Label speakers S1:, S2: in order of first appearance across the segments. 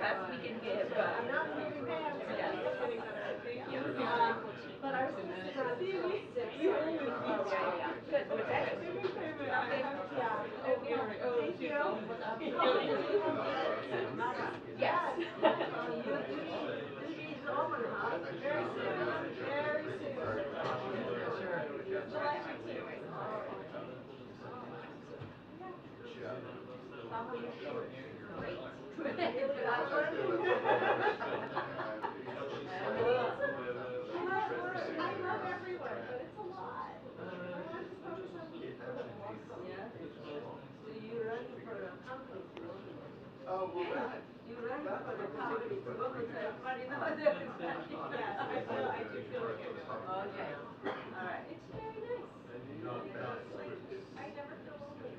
S1: best we can give.
S2: I'm not moving pants.
S1: Yes.
S2: But I was going to see you.
S1: You only Good. What's that?
S2: Yeah. Thank you.
S1: Yes.
S2: It's over, huh? Very soon. Very soon. July 15th. How are you feeling?
S1: Great.
S2: I love everywhere, but it's a lot. Yeah. So you run for a company.
S3: Oh, well, that.
S2: You run for the company. Yes, I do feel like it. Okay. All right. It's very nice. I never feel lonely.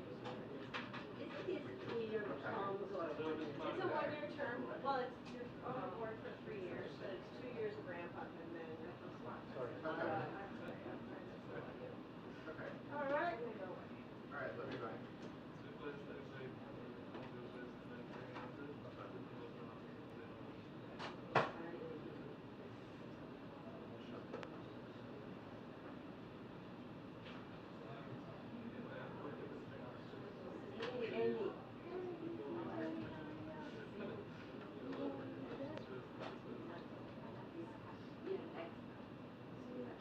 S2: It's 2-year terms or it's a 1-year term. Well, you're on the board for 3 years, but it's 2 years of ramp up and then it comes back.
S3: Okay.
S2: All right.
S3: All right, let me know.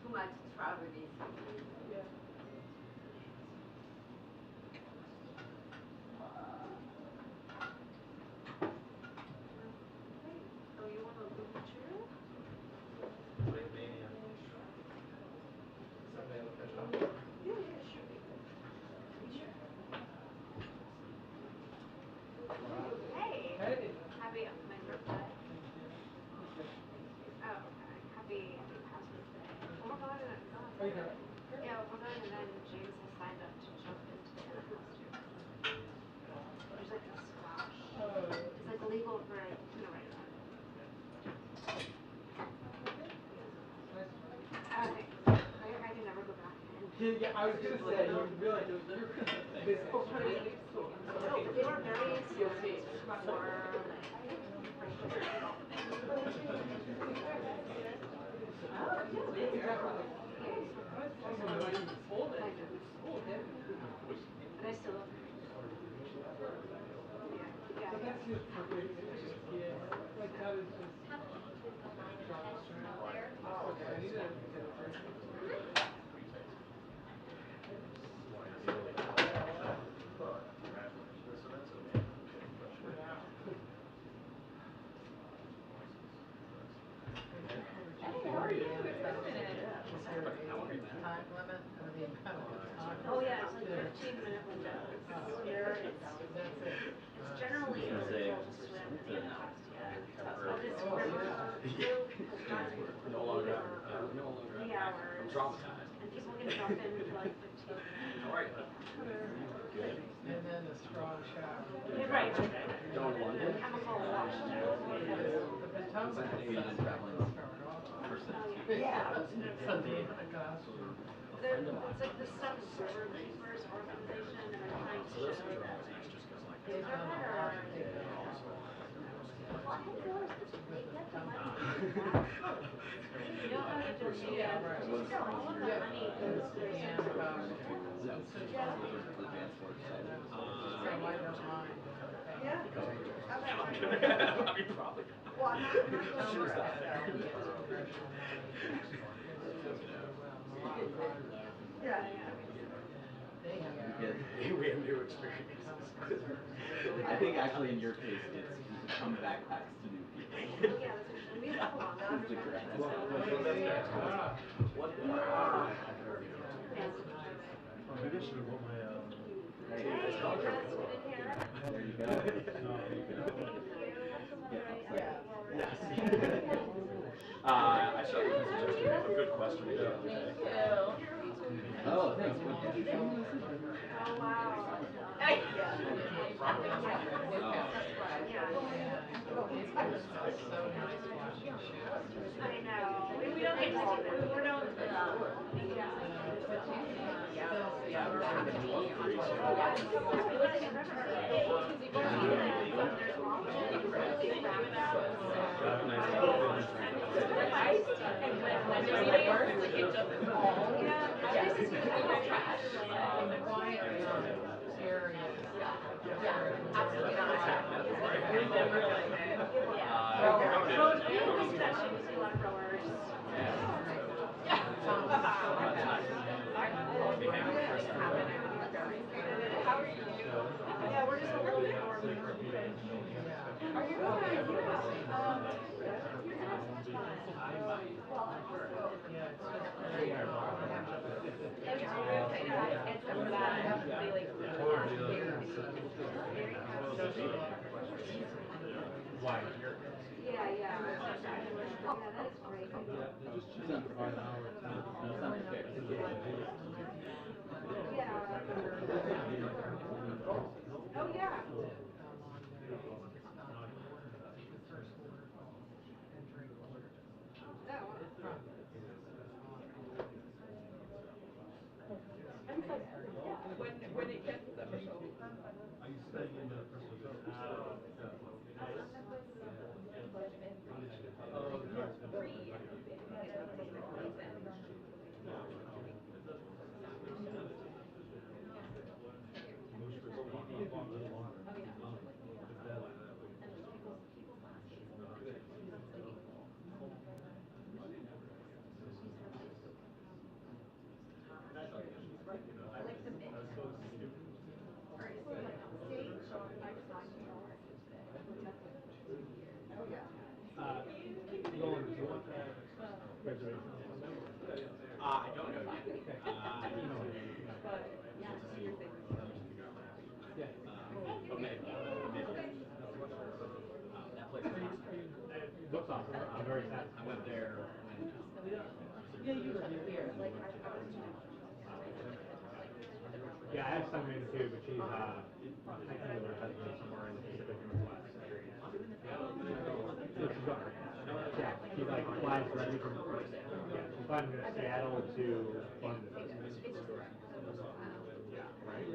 S2: Too much traveling. Yeah. Oh, you want a little chair? Yeah, sure.
S4: Hey. Happy my birthday. Oh, okay. Happy past birthday. Oh my god, yeah, we're going and then James has signed up to jump into the air costume. There's like a splash. It's like illegal for I'm gonna write it on. I can never go back in.
S5: Yeah, I was gonna say, you realize you're
S4: They were very serious for and I still love her. Yeah.
S5: But that's just for big yeah. Like that is just okay, I need to get it first.
S6: Time limit or the amount of time?
S2: Oh yeah, it's like 15-minute window. It's generally illegal to swim in the costume. But this river group has got to be
S7: No longer.
S2: 3 hours.
S7: Traumatized.
S2: And people can jump in for like 15 minutes.
S7: How are you? Good.
S6: And then a strong shower.
S2: Yeah, right.
S7: Going to London?
S2: Chemical wash.
S6: The Potomac is traveling start off.
S2: Yeah.
S6: Sunday in a costume.
S2: It's like the Seven River Keepers organization, and they're trying to show that. Is there one or? Well, I think there was this big get the money. You know how to donate? Yeah, all of that money goes to the
S6: And
S2: Center.
S6: so I don't mind.
S2: Yeah.
S7: I mean, probably.
S2: Well, I'm not
S6: Sure.
S2: sure. Yeah.
S7: We have new experiences.
S8: I think actually in your case, it's you become backpacks to new people.
S2: Yeah, we have a lot of
S7: What?
S9: Maybe I should have brought my
S2: Hey,
S8: There you go.
S7: Yes. I saw you a good question.
S1: Thank you.
S8: Oh, thanks.
S2: Oh, wow.
S1: Yeah.
S2: I know. We don't get to see them. We don't.
S1: when there's like words, like it doesn't fall. Yeah, this is really trash.
S5: Quiet areas.
S1: Yeah, absolutely not. We've never done it. Yeah. How are you? Yeah, we're just working. Are you
S9: Why?
S4: Yeah, yeah. Yeah, that is great.
S9: Just choosing for an hour.
S4: Yeah. Oh, yeah.
S1: when it gets official.
S9: Are you staying in the first hotel? Roland, do you want reservation?
S7: I don't know yet. I emailed him.
S9: Yeah.
S7: But maybe. That place is awesome.
S9: It looks awesome. I'm very sad.
S7: I went there when.
S9: Yeah, I have Sungmin too, but she's hiking with her husband somewhere in the Pacific Northwest. So she's got, yeah, she like flies directly from she's flying from Seattle to London. Yeah, right.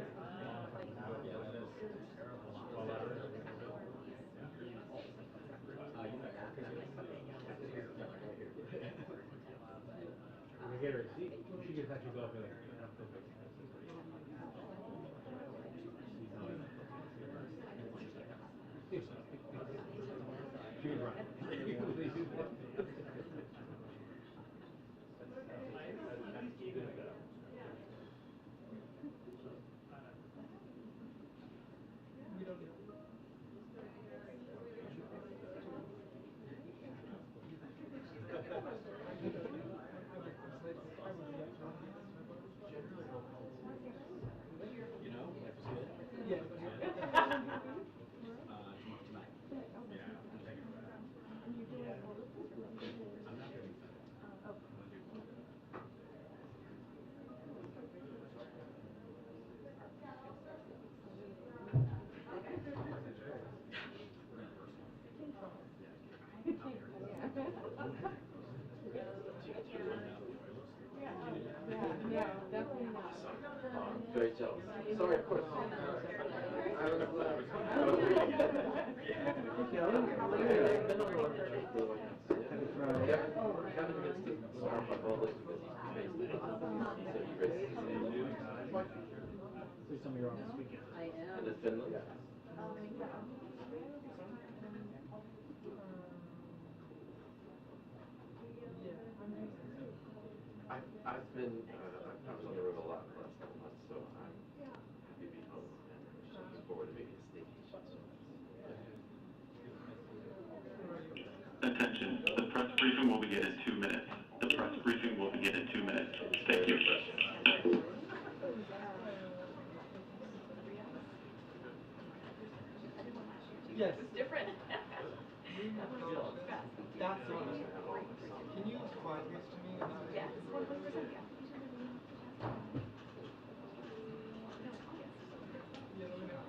S9: We get her a seat. She gets actually go up there. She was right.
S7: You know, life is good.
S5: Yeah.
S7: Tonight. Yeah, I'm taking it. I'm not doing that.
S1: Yeah, definitely not.
S6: Very jealous. Sorry, of course. I don't Kevin gets to start up all this because he's based so he races
S9: Please tell me you're on this weekend.
S6: and it's Finland. I've been I was on the road a lot the last couple months, so I'm happy to be home and looking forward to maybe a staycation.
S10: Attention, the press briefing will begin in 2 minutes. The press briefing will begin in 2 minutes. Thank you.
S5: Yes.
S1: It's different.
S5: That's the one. Can you flag this to me?
S1: Yes, 100%. Yeah.
S5: Yeah, let me know.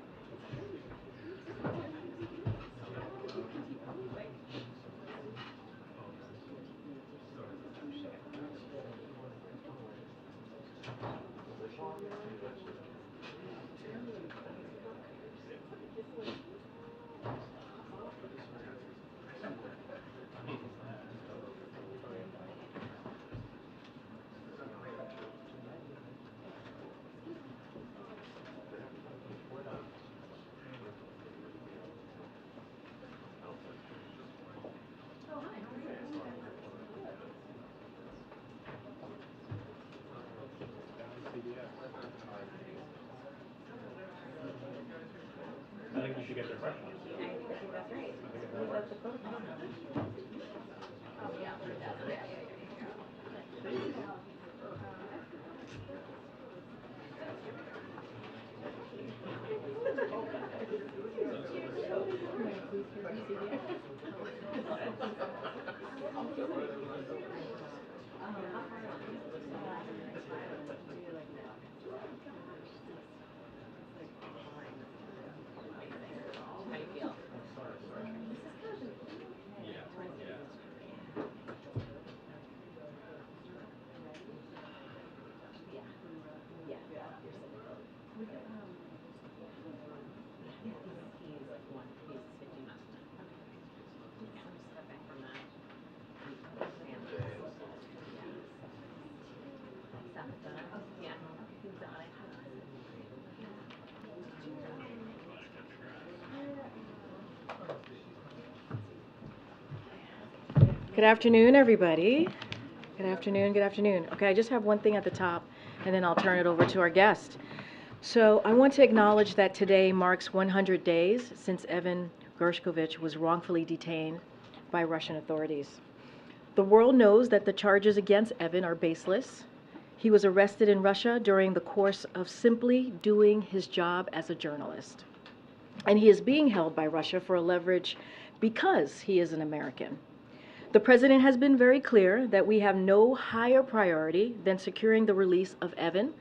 S11: Good afternoon, everybody. Good afternoon, good afternoon. Okay, I just have one thing at the top, and then I'll turn it over to our guest. So I want to acknowledge that today marks 100 days since Evan Gershkovich was wrongfully detained by Russian authorities. The world knows that the charges against Evan are baseless. He was arrested in Russia during the course of simply doing his job as a journalist. And he is being held by Russia for a leverage because he is an American. The president has been very clear that we have no higher priority than securing the release of Evan,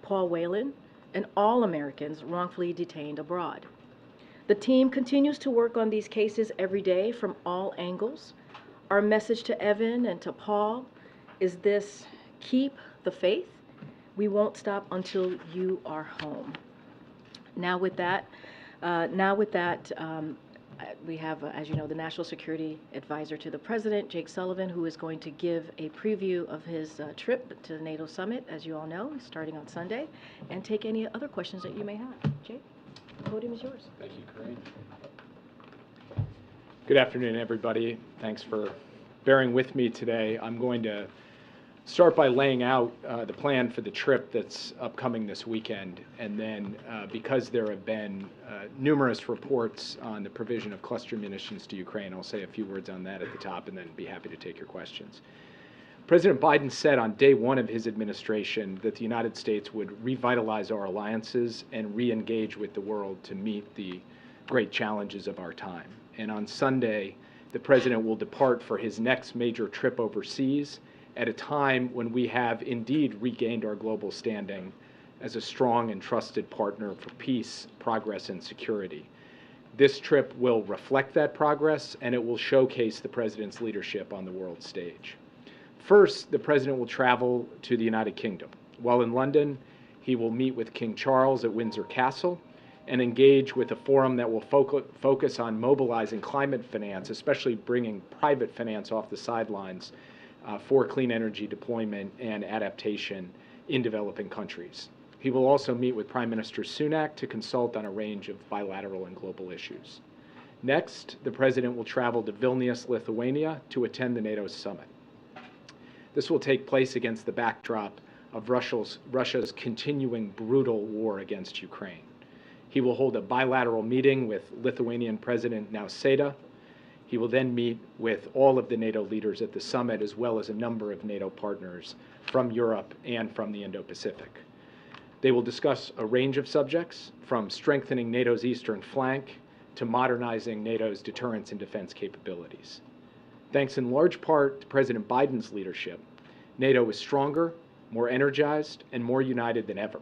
S11: Paul Whelan, and all Americans wrongfully detained abroad. The team continues to work on these cases every day from all angles. Our message to Evan and to Paul is this: keep the faith. We won't stop until you are home. Now with that, we have, as you know, the National Security Advisor to the President, Jake Sullivan, who is going to give a preview of his trip to the NATO summit, as you all know, starting on Sunday, and take any other questions that you may have. Jake, the podium is yours.
S7: Thank you, Karine. Good afternoon, everybody. Thanks for bearing with me today. I'm going to start by laying out the plan for the trip that's upcoming this weekend, and then because there have been numerous reports on the provision of cluster munitions to Ukraine, I'll say a few words on that at the top and then be happy to take your questions. President Biden said on day one of his administration that the United States would revitalize our alliances and re-engage with the world to meet the great challenges of our time. And on Sunday, the president will depart for his next major trip overseas at a time when we have indeed regained our global standing as a strong and trusted partner for peace, progress, and security. This trip will reflect that progress, and it will showcase the president's leadership on the world stage. First, the president will travel to the United Kingdom. While in London, he will meet with King Charles at Windsor Castle and engage with a forum that will focus on mobilizing climate finance, especially bringing private finance off the sidelines for clean energy deployment and adaptation in developing countries. He will also meet with Prime Minister Sunak to consult on a range of bilateral and global issues. Next, the president will travel to Vilnius, Lithuania to attend the NATO summit. This will take place against the backdrop of Russia's continuing brutal war against Ukraine. He will hold a bilateral meeting with Lithuanian President Nausėda. He will then meet with all of the NATO leaders at the summit, as well as a number of NATO partners from Europe and from the Indo-Pacific. They will discuss a range of subjects, from strengthening NATO's eastern flank to modernizing NATO's deterrence and defense capabilities. Thanks in large part to President Biden's leadership, NATO is stronger, more energized, and more united than ever.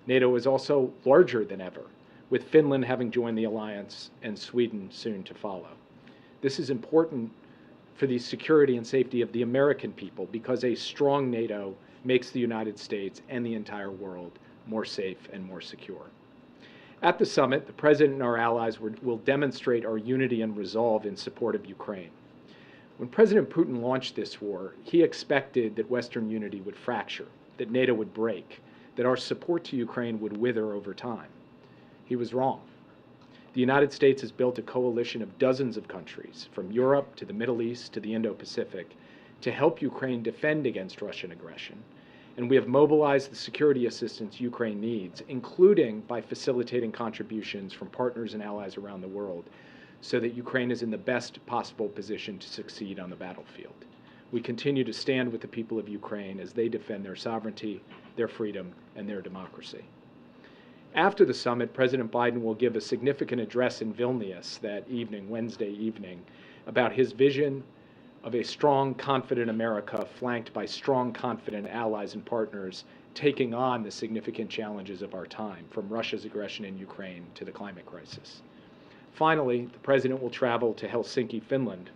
S7: NATO is also larger than ever, with Finland having joined the alliance and Sweden soon to follow. This is important for the security and safety of the American people, because a strong NATO makes the United States and the entire world more safe and more secure. At the summit, the President and our allies will demonstrate our unity and resolve in support of Ukraine. When President Putin launched this war, he expected that Western unity would fracture, that NATO would break, that our support to Ukraine would wither over time. He was wrong. The United States has built a coalition of dozens of countries, from Europe to the Middle East to the Indo-Pacific, to help Ukraine defend against Russian aggression. And we have mobilized the security assistance Ukraine needs, including by facilitating contributions from partners and allies around the world, so that Ukraine is in the best possible position to succeed on the battlefield. We continue to stand with the people of Ukraine as they defend their sovereignty, their freedom, and their democracy. After the summit, President Biden will give a significant address in Vilnius that evening, Wednesday evening, about his vision of a strong, confident America flanked by strong, confident allies and partners taking on the significant challenges of our time, from Russia's aggression in Ukraine to the climate crisis. Finally, the President will travel to Helsinki, Finland,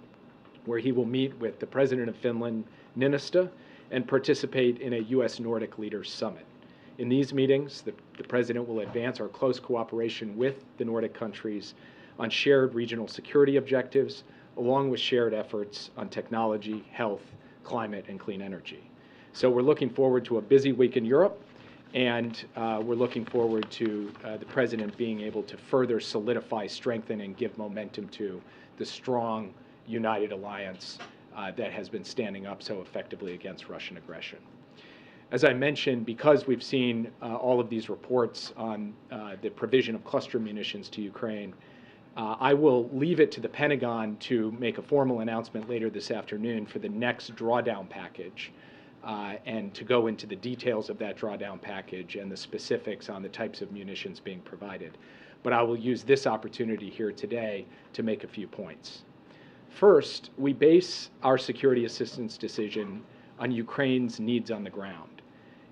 S7: where he will meet with the President of Finland, Niinistö, and participate in a U.S. Nordic Leaders Summit. In these meetings, the President will advance our close cooperation with the Nordic countries on shared regional security objectives, along with shared efforts on technology, health, climate, and clean energy. So we're looking forward to a busy week in Europe, and we're looking forward to the President being able to further solidify, strengthen, and give momentum to the strong, united alliance that has been standing up so effectively against Russian aggression. As I mentioned, because we've seen all of these reports on the provision of cluster munitions to Ukraine, I will leave it to the Pentagon to make a formal announcement later this afternoon for the next drawdown package, and to go into the details of that drawdown package and the specifics on the types of munitions being provided. But I will use this opportunity here today to make a few points. First, we base our security assistance decision on Ukraine's needs on the ground.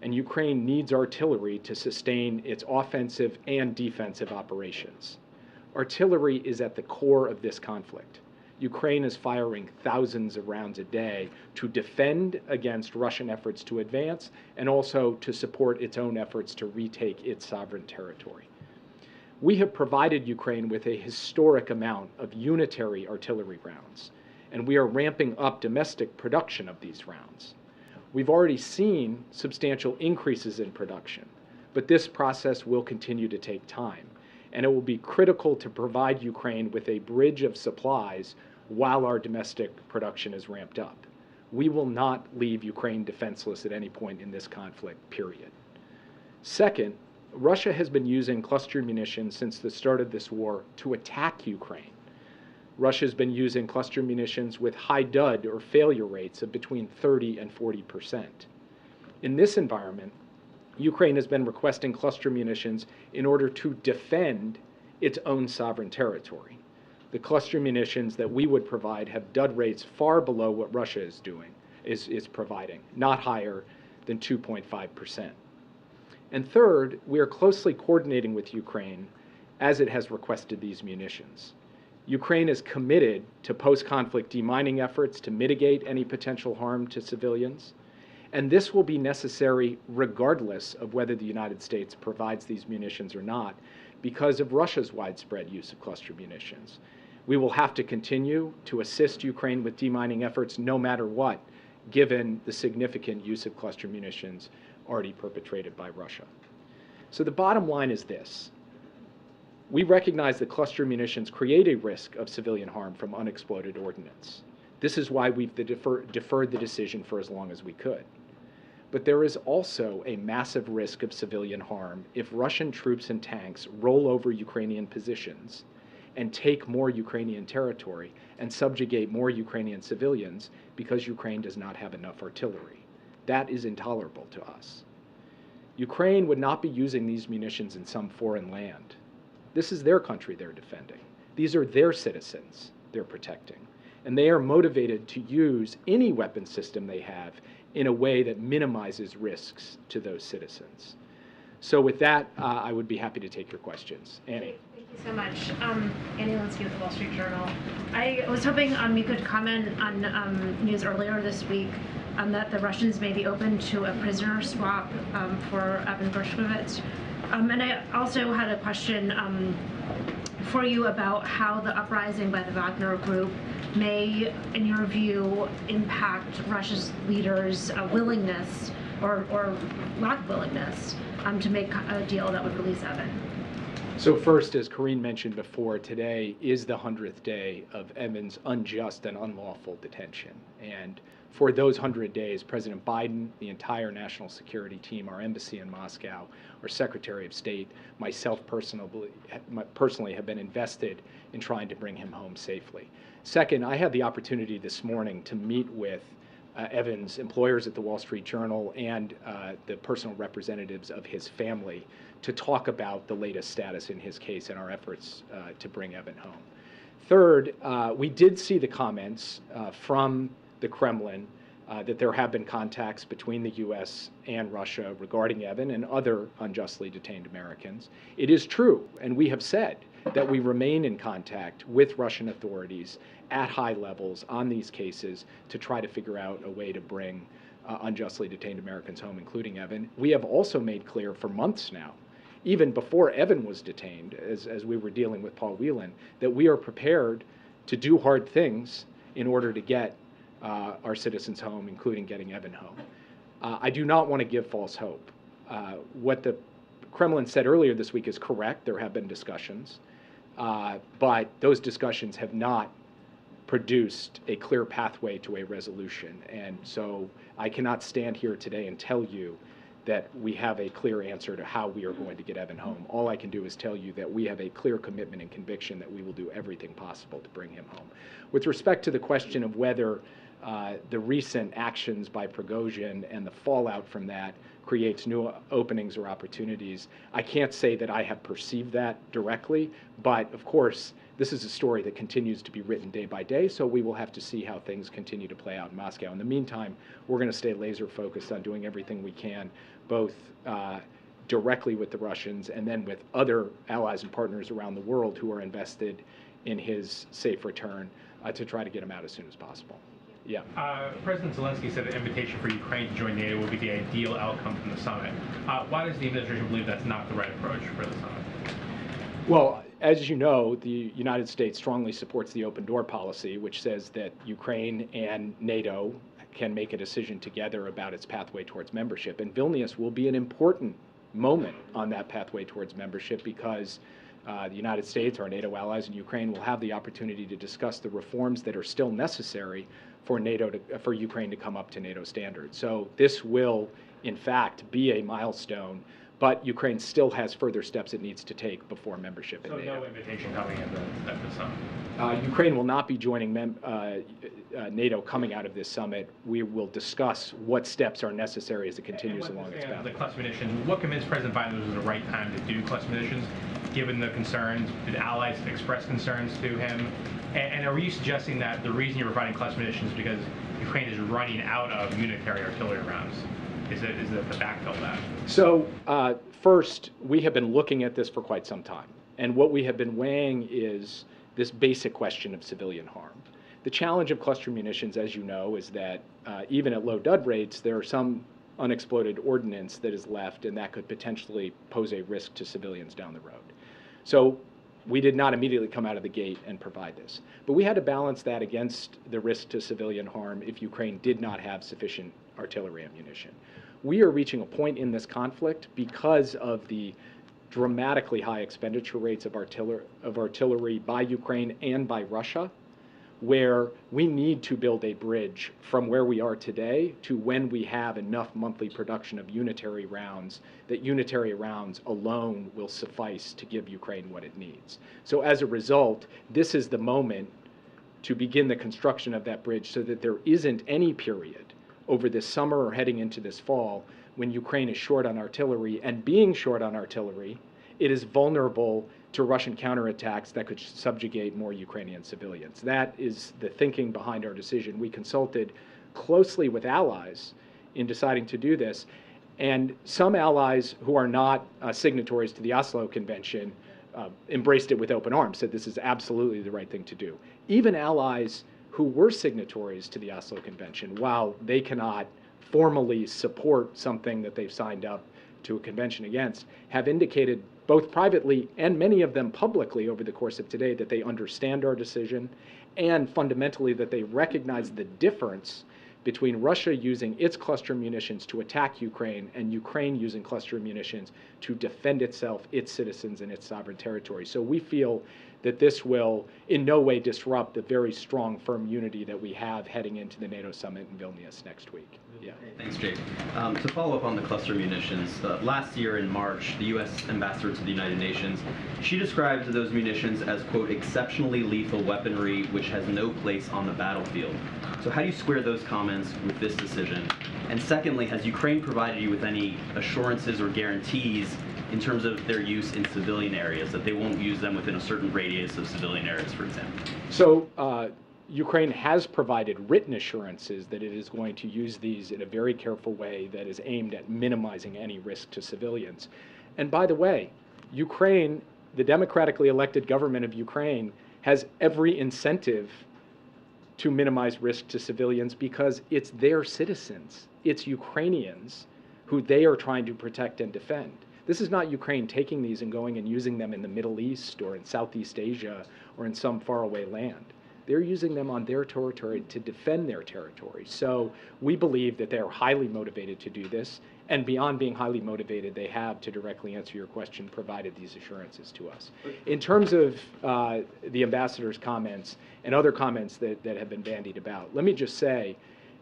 S7: And Ukraine needs artillery to sustain its offensive and defensive operations. Artillery is at the core of this conflict. Ukraine is firing thousands of rounds a day to defend against Russian efforts to advance and also to support its own efforts to retake its sovereign territory. We have provided Ukraine with a historic amount of unitary artillery rounds, and we are ramping up domestic production of these rounds. We've already seen substantial increases in production, but this process will continue to take time, and it will be critical to provide Ukraine with a bridge of supplies while our domestic production is ramped up. We will not leave Ukraine defenseless at any point in this conflict, period. Second, Russia has been using cluster munitions since the start of this war to attack Ukraine. Russia has been using cluster munitions with high dud or failure rates of between 30 and 40%. In this environment, Ukraine has been requesting cluster munitions in order to defend its own sovereign territory. The cluster munitions that we would provide have dud rates far below what Russia is providing, not higher than 2.5%. And third, we are closely coordinating with Ukraine as it has requested these munitions. Ukraine is committed to post-conflict demining efforts to mitigate any potential harm to civilians, and this will be necessary regardless of whether the United States provides these munitions or not, because of Russia's widespread use of cluster munitions. We will have to continue to assist Ukraine with demining efforts no matter what, given the significant use of cluster munitions already perpetrated by Russia. So the bottom line is this. We recognize that cluster munitions create a risk of civilian harm from unexploded ordnance. This is why we've deferred the decision for as long as we could. But there is also a massive risk of civilian harm if Russian troops and tanks roll over Ukrainian positions and take more Ukrainian territory and subjugate more Ukrainian civilians because Ukraine does not have enough artillery. That is intolerable to us. Ukraine would not be using these munitions in some foreign land. This is their country they're defending. These are their citizens they're protecting. And they are motivated to use any weapon system they have in a way that minimizes risks to those citizens. So with that, I would be happy to take your questions. Annie.
S4: Thank you so much. Annie Linsky with the Wall Street Journal. I was hoping you could comment on news earlier this week that the Russians may be open to a prisoner swap for Evan Gershkovich. And I also had a question for you about how the uprising by the Wagner Group may, in your view, impact Russia's leaders' willingness or lack of willingness to make a deal that would release Evan.
S7: So first, as Karine mentioned before, today is the 100th day of Evan's unjust and unlawful detention. And for those 100 days, President Biden, the entire national security team, our embassy in Moscow, our Secretary of State, myself personally have been invested in trying to bring him home safely. Second, I had the opportunity this morning to meet with Evan's employers at the Wall Street Journal and the personal representatives of his family to talk about the latest status in his case and our efforts to bring Evan home. Third, we did see the comments from the Kremlin that there have been contacts between the U.S. and Russia regarding Evan and other unjustly detained Americans. It is true, and we have said that we remain in contact with Russian authorities at high levels on these cases to try to figure out a way to bring unjustly detained Americans home, including Evan. We have also made clear for months now, even before Evan was detained, as we were dealing with Paul Whelan, that we are prepared to do hard things in order to get our citizens home, including getting Evan home. I do not want to give false hope. What the Kremlin said earlier this week is correct. There have been discussions, but those discussions have not produced a clear pathway to a resolution. And so I cannot stand here today and tell you that we have a clear answer to how we are going to get Evan home. All I can do is tell you that we have a clear commitment and conviction that we will do everything possible to bring him home. With respect to the question of whether the recent actions by Prigozhin and the fallout from that creates new openings or opportunities, I can't say that I have perceived that directly, but of course, this is a story that continues to be written day by day, so we will have to see how things continue to play out in Moscow. In the meantime, we're going to stay laser focused on doing everything we can, both directly with the Russians and then with other allies and partners around the world who are invested in his safe return to try to get him out as soon as possible. Yeah.
S12: President Zelensky said the invitation for Ukraine to join NATO would be the ideal outcome from the summit. Why does the administration believe that's not the right approach for the summit?
S7: Well, as you know, the United States strongly supports the open door policy, which says that Ukraine and NATO can make a decision together about its pathway towards membership. And Vilnius will be an important moment on that pathway towards membership because the United States, our NATO allies, and Ukraine will have the opportunity to discuss the reforms that are still necessary for for Ukraine to come up to NATO standards. So this will, in fact, be a milestone, but Ukraine still has further steps it needs to take before membership in NATO.
S12: So no invitation coming at the summit?
S7: Ukraine will not be joining NATO coming out of this summit. We will discuss what steps are necessary as it continues along its path.
S12: The cluster munitions, what convinced President Biden this was the right time to do cluster munitions, given the concerns? Did allies express concerns to him? And are you suggesting that the reason you're providing cluster munitions is because Ukraine is running out of unitary artillery rounds? Is it to backfill that?
S7: So first, we have been looking at this for quite some time. And what we have been weighing is this basic question of civilian harm. The challenge of cluster munitions, as you know, is that even at low dud rates, there are some unexploded ordnance that is left, and that could potentially pose a risk to civilians down the road. So we did not immediately come out of the gate and provide this. But we had to balance that against the risk to civilian harm if Ukraine did not have sufficient artillery ammunition. We are reaching a point in this conflict because of the dramatically high expenditure rates of artillery by Ukraine and by Russia, where we need to build a bridge from where we are today to when we have enough monthly production of unitary rounds, that unitary rounds alone will suffice to give Ukraine what it needs. So as a result, this is the moment to begin the construction of that bridge so that there isn't any period over this summer or heading into this fall when Ukraine is short on artillery, and being short on artillery, it is vulnerable to Russian counterattacks that could subjugate more Ukrainian civilians. That is the thinking behind our decision. We consulted closely with allies in deciding to do this, and some allies who are not signatories to the Oslo Convention embraced it with open arms, said this is absolutely the right thing to do. Even allies who were signatories to the Oslo Convention, while they cannot formally support something that they've signed up to a convention against, have indicated both privately and many of them publicly over the course of today that they understand our decision and fundamentally that they recognize the difference between Russia using its cluster munitions to attack Ukraine and Ukraine using cluster munitions to defend itself, its citizens, and its sovereign territory. So we feel that this will in no way disrupt the very strong, firm unity that we have heading into the NATO summit in Vilnius next week. Yeah.
S8: Okay, thanks, Jake. To follow up on the cluster munitions, last year in March, the U.S. ambassador to the United Nations, she described those munitions as, quote, exceptionally lethal weaponry which has no place on the battlefield. So how do you square those comments with this decision? And secondly, has Ukraine provided you with any assurances or guarantees in terms of their use in civilian areas, that they won't use them within a certain radius of civilian areas, for example?
S7: So Ukraine has provided written assurances that it is going to use these in a very careful way that is aimed at minimizing any risk to civilians. And by the way, Ukraine, the democratically elected government of Ukraine, has every incentive to minimize risk to civilians because it's their citizens, it's Ukrainians who they are trying to protect and defend. This is not Ukraine taking these and going and using them in the Middle East or in Southeast Asia or in some faraway land. They're using them on their territory to defend their territory. So we believe that they are highly motivated to do this, and beyond being highly motivated, they have, to directly answer your question, provided these assurances to us. In terms of the ambassador's comments and other comments that have been bandied about, let me just say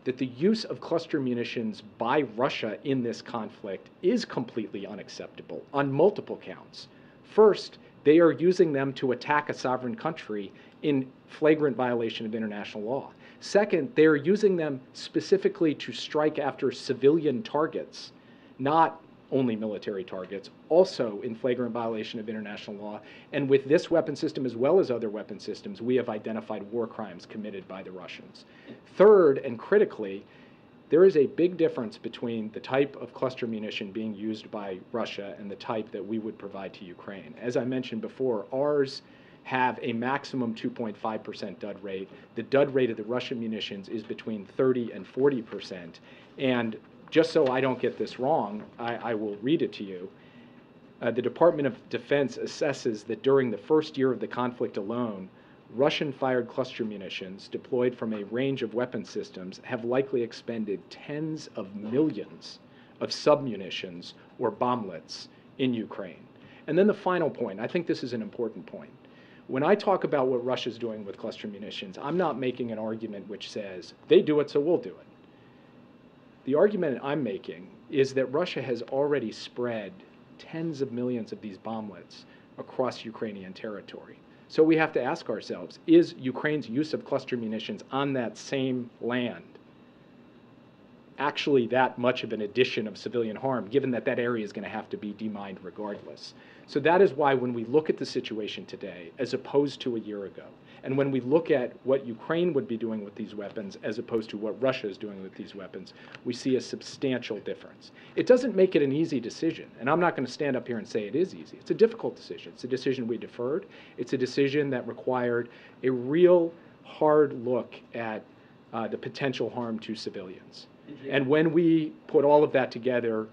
S7: that the use of cluster munitions by Russia in this conflict is completely unacceptable on multiple counts. First, they are using them to attack a sovereign country in flagrant violation of international law. Second, they are using them specifically to strike after civilian targets, not only military targets, also in flagrant violation of international law. And with this weapon system, as well as other weapon systems, we have identified war crimes committed by the Russians. Third, and critically, there is a big difference between the type of cluster munition being used by Russia and the type that we would provide to Ukraine. As I mentioned before, ours have a maximum 2.5% dud rate. The dud rate of the Russian munitions is between 30 and 40%. And just so I don't get this wrong, I will read it to you. The Department of Defense assesses that during the first year of the conflict alone, Russian-fired cluster munitions deployed from a range of weapon systems have likely expended tens of millions of submunitions or bomblets in Ukraine. And then the final point, I think this is an important point. When I talk about what Russia's doing with cluster munitions, I'm not making an argument which says, they do it, so we'll do it. The argument I'm making is that Russia has already spread tens of millions of these bomblets across Ukrainian territory. So we have to ask ourselves, is Ukraine's use of cluster munitions on that same land actually that much of an addition of civilian harm, given that that area is going to have to be demined regardless? So that is why when we look at the situation today, as opposed to a year ago, and when we look at what Ukraine would be doing with these weapons as opposed to what Russia is doing with these weapons, we see a substantial difference. It doesn't make it an easy decision, and I'm not going to stand up here and say it is easy. It's a difficult decision. It's a decision we deferred. It's a decision that required a real hard look at the potential harm to civilians. And when we put all of that together,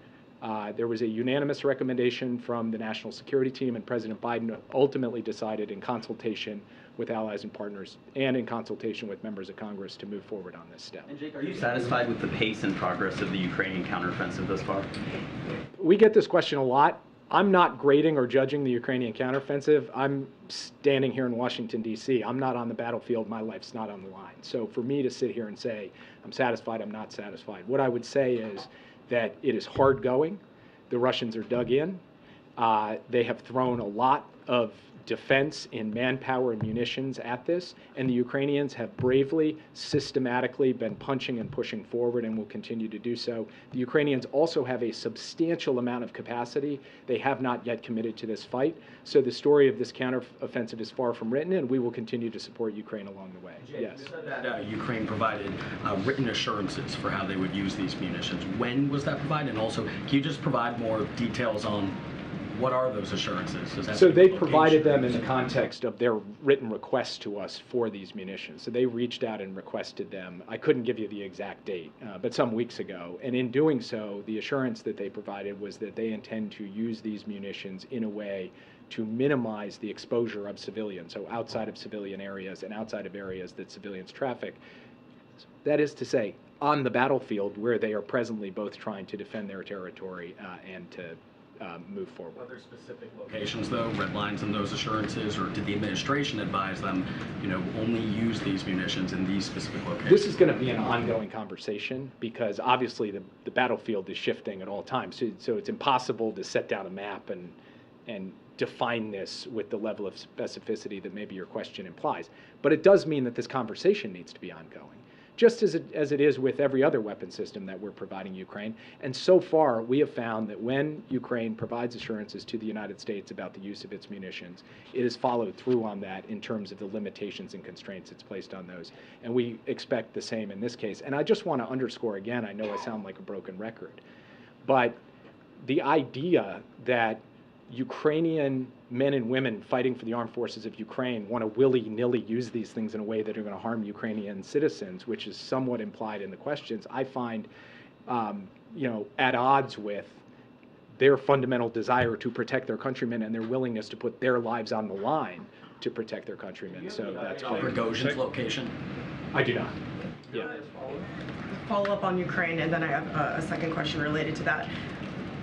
S7: there was a unanimous recommendation from the National Security Team, and President Biden ultimately decided in consultation with allies and partners and in consultation with members of Congress to move forward on this step.
S8: And Jake, are you satisfied with the pace and progress of the Ukrainian counteroffensive thus far?
S7: We get this question a lot. I'm not grading or judging the Ukrainian counteroffensive. I'm standing here in Washington, D.C. I'm not on the battlefield. My life's not on the line. So for me to sit here and say, I'm satisfied, I'm not satisfied, what I would say is that it is hard going. The Russians are dug in. They have thrown a lot of defense in manpower and munitions at this, and the Ukrainians have bravely, systematically been punching and pushing forward and will continue to do so. The Ukrainians also have a substantial amount of capacity. They have not yet committed to this fight. So the story of this counteroffensive is far from written, and we will continue to support Ukraine along the way. Yes.
S13: You said that Ukraine provided written assurances for how they would use these munitions. When was that provided? And also, can you just provide more details on what are those assurances?
S7: So they provided them in the context of their written requests to us for these munitions. So they reached out and requested them. I couldn't give you the exact date, but some weeks ago. And in doing so, the assurance that they provided was that they intend to use these munitions in a way to minimize the exposure of civilians, so outside of civilian areas and outside of areas that civilians traffic, munitions. That is to say, on the battlefield where they are presently both trying to defend their territory and to move forward.
S13: Are there specific locations, though, red lines in those assurances, or did the administration advise them, only use these munitions in these specific locations?
S7: This is going to be an ongoing conversation because obviously the battlefield is shifting at all times. So it's impossible to set down a map and define this with the level of specificity that maybe your question implies. But it does mean that this conversation needs to be ongoing, just as it is with every other weapon system that we're providing Ukraine. And so far, we have found that when Ukraine provides assurances to the United States about the use of its munitions, it has followed through on that in terms of the limitations and constraints it's placed on those. And we expect the same in this case. And I just want to underscore again, I know I sound like a broken record, but the idea that Ukrainian men and women fighting for the armed forces of Ukraine want to willy-nilly use these things in a way that are going to harm Ukrainian citizens, which is somewhat implied in the questions, I find, at odds with their fundamental desire to protect their countrymen and their willingness to put their lives on the line to protect their countrymen. So that's
S13: Prigozhin's location?
S7: I do not. Yeah.
S14: Follow up on Ukraine, and then I have a second question related to that.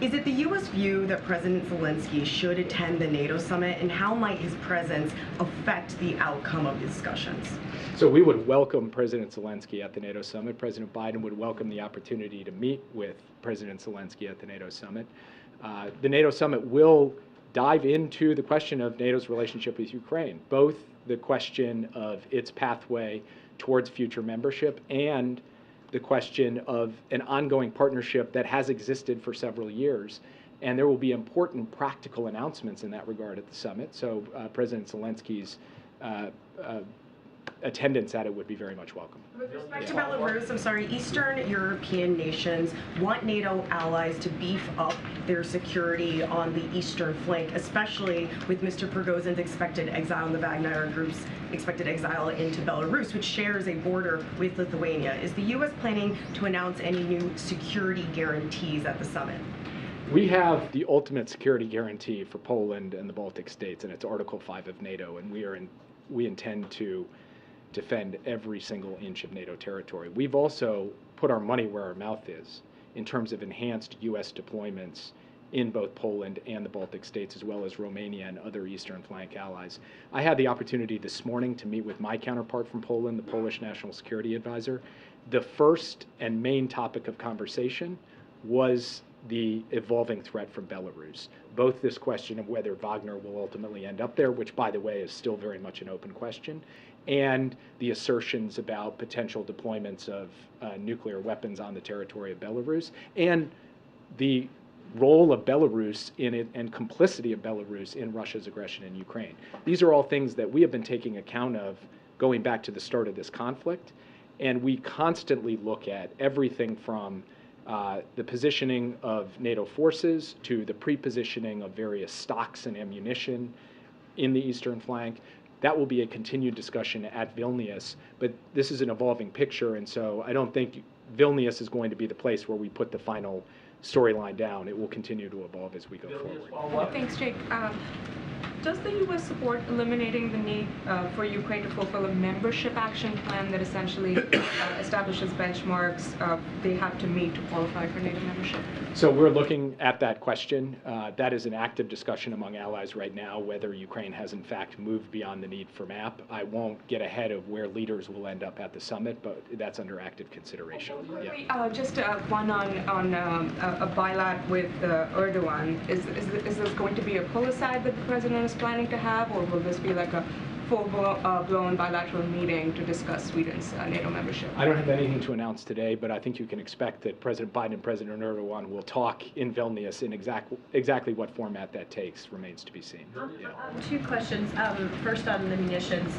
S14: Is it the U.S. view that President Zelensky should attend the NATO summit, and how might his presence affect the outcome of discussions?
S7: So we would welcome President Zelensky at the NATO summit. President Biden would welcome the opportunity to meet with President Zelensky at the NATO summit. The NATO summit will dive into the question of NATO's relationship with Ukraine, both the question of its pathway towards future membership and the question of an ongoing partnership that has existed for several years. And there will be important practical announcements in that regard at the summit. So President Zelensky's attendance at it would be very much welcome.
S14: With respect to Belarus, I'm sorry, Eastern European nations want NATO allies to beef up their security on the eastern flank, especially with Mr. Prigozhin's expected exile and the Wagner Group's expected exile into Belarus, which shares a border with Lithuania. Is the U.S. planning to announce any new security guarantees at the summit?
S7: We have the ultimate security guarantee for Poland and the Baltic states, and it's Article 5 of NATO, and we intend to defend every single inch of NATO territory. We've also put our money where our mouth is in terms of enhanced U.S. deployments in both Poland and the Baltic states, as well as Romania and other eastern flank allies. I had the opportunity this morning to meet with my counterpart from Poland, the Polish National Security Advisor. The first and main topic of conversation was the evolving threat from Belarus. Both this question of whether Wagner will ultimately end up there, which, by the way, is still very much an open question, and the assertions about potential deployments of nuclear weapons on the territory of Belarus, and the role of Belarus in it and complicity of Belarus in Russia's aggression in Ukraine. These are all things that we have been taking account of going back to the start of this conflict, and we constantly look at everything from the positioning of NATO forces to the pre-positioning of various stocks and ammunition in the eastern flank. That will be a continued discussion at Vilnius, but this is an evolving picture, and so I don't think Vilnius is going to be the place where we put the final storyline down. It will continue to evolve as we go forward.
S15: Thanks, Jake. Does the U.S. support eliminating the need for Ukraine to fulfill a membership action plan that essentially establishes benchmarks they have to meet to qualify for NATO membership?
S7: So we're looking at that question. That is an active discussion among allies right now, whether Ukraine has in fact moved beyond the need for MAP. I won't get ahead of where leaders will end up at the summit, but that's under active consideration.
S15: Yeah. Just one on a bilat with Erdogan. Is this going to be a pull aside that the president is planning to have, or will this be like a full-blown bilateral meeting to discuss Sweden's NATO membership?
S7: I don't have anything to announce today, but I think you can expect that President Biden and President Erdogan will talk in Vilnius. In exactly what format that takes remains to be seen. Yeah.
S2: Two questions. First on the munitions.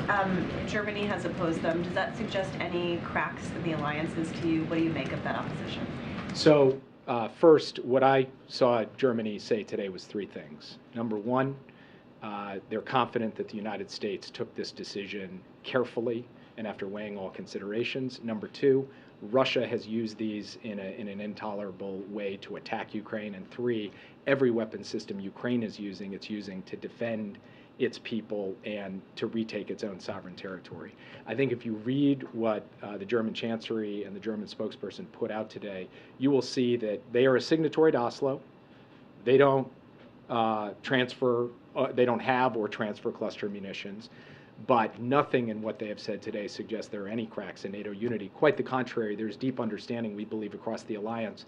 S2: Germany has opposed them. Does that suggest any cracks in the alliances to you? What do you make of that opposition?
S7: So first, what I saw Germany say today was three things. Number one, they're confident that the United States took this decision carefully and after weighing all considerations. Number two, Russia has used these in an intolerable way to attack Ukraine. And three, every weapon system Ukraine is using, it's using to defend its people and to retake its own sovereign territory. I think if you read what the German Chancellery and the German spokesperson put out today, you will see that they are a signatory to Oslo. They don't they don't have or transfer cluster munitions, but nothing in what they have said today suggests there are any cracks in NATO unity. Quite the contrary, there's deep understanding, we believe, across the alliance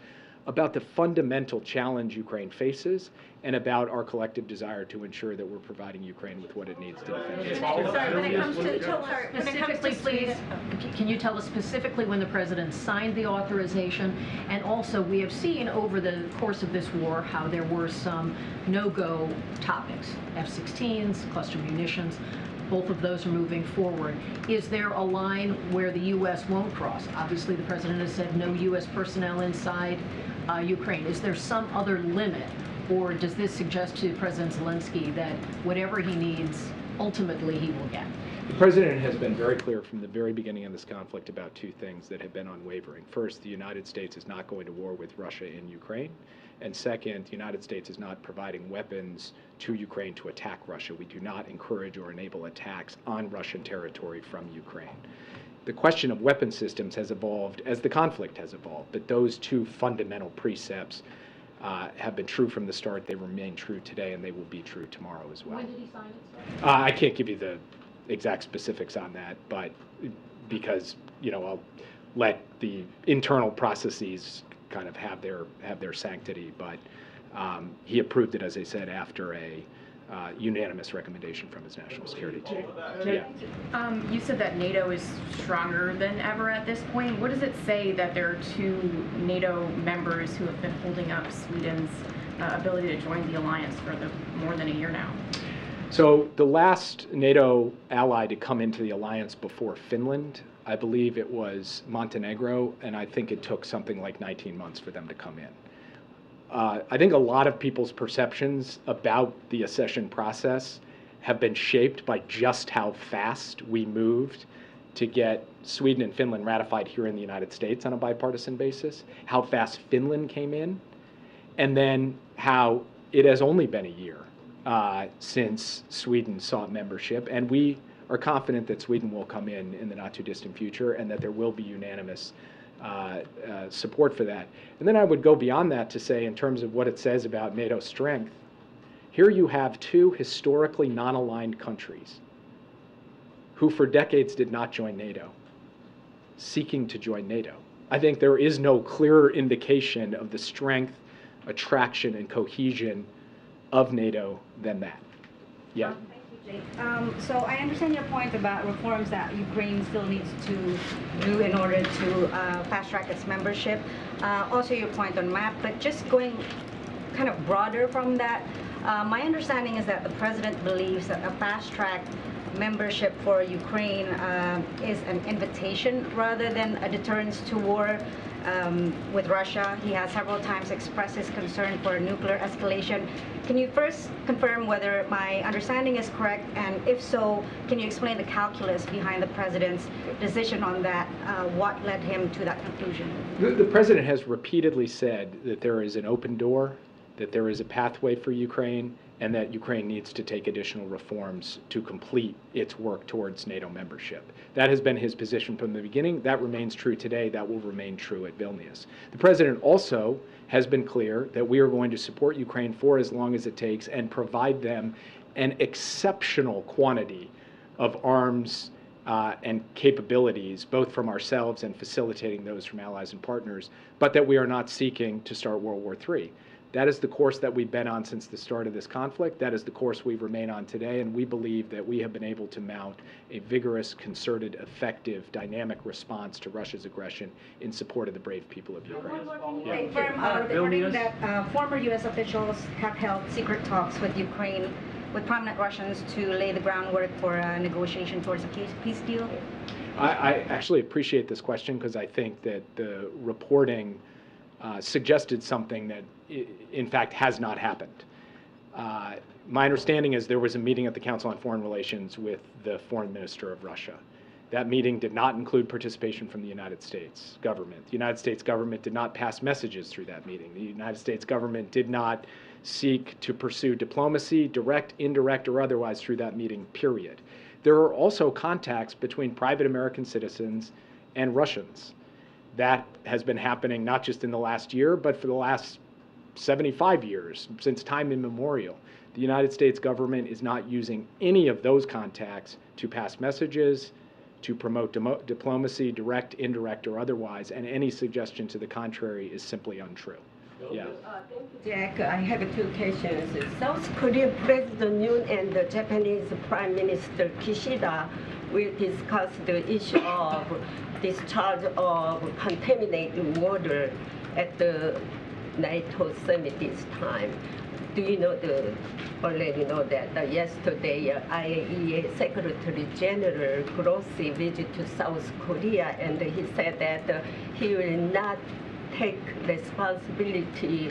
S7: about the fundamental challenge Ukraine faces and about our collective desire to ensure that we're providing Ukraine with what it needs to defend itself.
S2: Sorry, when it comes to,
S16: Specifically, please, can you tell us specifically when the president signed the authorization? And also, we have seen over the course of this war how there were some no-go topics, F-16s, cluster munitions. Both of those are moving forward. Is there a line where the U.S. won't cross? Obviously, the president has said no U.S. personnel inside Ukraine. Is there some other limit, or does this suggest to President Zelensky that whatever he needs, ultimately he will get?
S7: The president has been very clear from the very beginning of this conflict about two things that have been unwavering. First, the United States is not going to war with Russia in Ukraine. And second, the United States is not providing weapons to Ukraine to attack Russia. We do not encourage or enable attacks on Russian territory from Ukraine. The question of weapon systems has evolved as the conflict has evolved, but those two fundamental precepts have been true from the start. They remain true today, and they will be true tomorrow as well.
S16: When did he sign it, sir?
S7: I can't give you the exact specifics on that, but because, you know, I'll let the internal processes kind of have their sanctity, but he approved it, as I said, after a unanimous recommendation from his national security team. Yeah.
S17: You said that NATO is stronger than ever at this point. What does it say that there are two NATO members who have been holding up Sweden's ability to join the alliance for more than a year now?
S7: So the last NATO ally to come into the alliance before Finland, I believe it was Montenegro, and I think it took something like 19 months for them to come in. I think a lot of people's perceptions about the accession process have been shaped by just how fast we moved to get Sweden and Finland ratified here in the United States on a bipartisan basis, how fast Finland came in, and then how it has only been a year since Sweden sought membership, and we are confident that Sweden will come in the not too distant future and that there will be unanimous support for that. And then I would go beyond that to say, in terms of what it says about NATO's strength, here you have two historically non-aligned countries who for decades did not join NATO, seeking to join NATO. I think there is no clearer indication of the strength, attraction, and cohesion of NATO than that. Yeah.
S2: So I understand your point about reforms that Ukraine still needs to do in order to fast-track its membership. Also your point on MAP, but just going kind of broader from that, my understanding is that the president believes that a fast-track membership for Ukraine is an invitation rather than a deterrence to war with Russia. He has several times expressed his concern for nuclear escalation. Can you first confirm whether my understanding is correct, and if so, can you explain the calculus behind the president's decision on that? What led him to that conclusion?
S7: The president has repeatedly said that there is an open door, that there is a pathway for Ukraine, and that Ukraine needs to take additional reforms to complete its work towards NATO membership. That has been his position from the beginning. That remains true today. That will remain true at Vilnius. The president also has been clear that we are going to support Ukraine for as long as it takes and provide them an exceptional quantity of arms and capabilities, both from ourselves and facilitating those from allies and partners, but that we are not seeking to start World War III. That is the course that we've been on since the start of this conflict. That is the course we remain on today, and we believe that we have been able to mount a vigorous, concerted, effective, dynamic response to Russia's aggression in support of the brave people of Ukraine.
S2: Reporting that former U.S. officials have held secret talks with Ukraine, with prominent Russians, to lay the groundwork for a negotiation towards a peace deal.
S7: I actually appreciate this question because I think that the reporting suggested something that, in fact, has not happened. My understanding is there was a meeting at the Council on Foreign Relations with the foreign minister of Russia, That meeting did not include participation from the United States government. The United States government did not pass messages through that meeting. The United States government did not seek to pursue diplomacy, direct, indirect, or otherwise through that meeting, period. There are also contacts between private American citizens and Russians. That has been happening not just in the last year, but for the last 75 years, since time immemorial. The United States government is not using any of those contacts to pass messages, to promote diplomacy, direct, indirect, or otherwise, and any suggestion to the contrary is simply untrue. Yeah.
S2: Jack, I have two questions. South Korean President Yoon and the Japanese Prime Minister Kishida will discuss the issue of discharge of contaminated water at the NATO summit this time. Do you know already know that yesterday IAEA Secretary General Grossi visited to South Korea, and he said that he will not take responsibility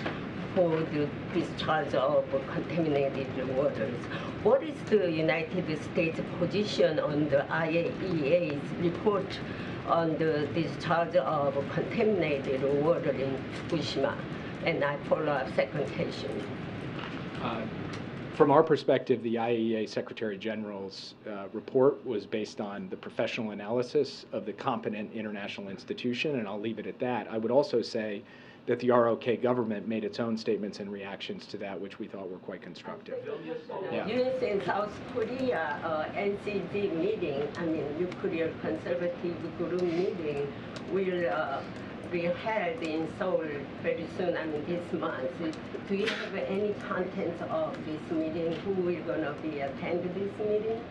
S2: for the discharge of contaminated waters. What is the United States position on the IAEA's report on the discharge of contaminated water in Fukushima? And I follow up second question.
S7: From our perspective, the IAEA Secretary General's report was based on the professional analysis of the competent international institution, and I'll leave it at that. I would also say that the ROK government made its own statements and reactions to that, which we thought were quite constructive. Yeah.
S2: U.S. and South Korea NCD meeting, Nuclear Conservative Group meeting, will be held in Seoul very soon, this month. Do you have any contents of this meeting? Who will gonna be attending this meeting?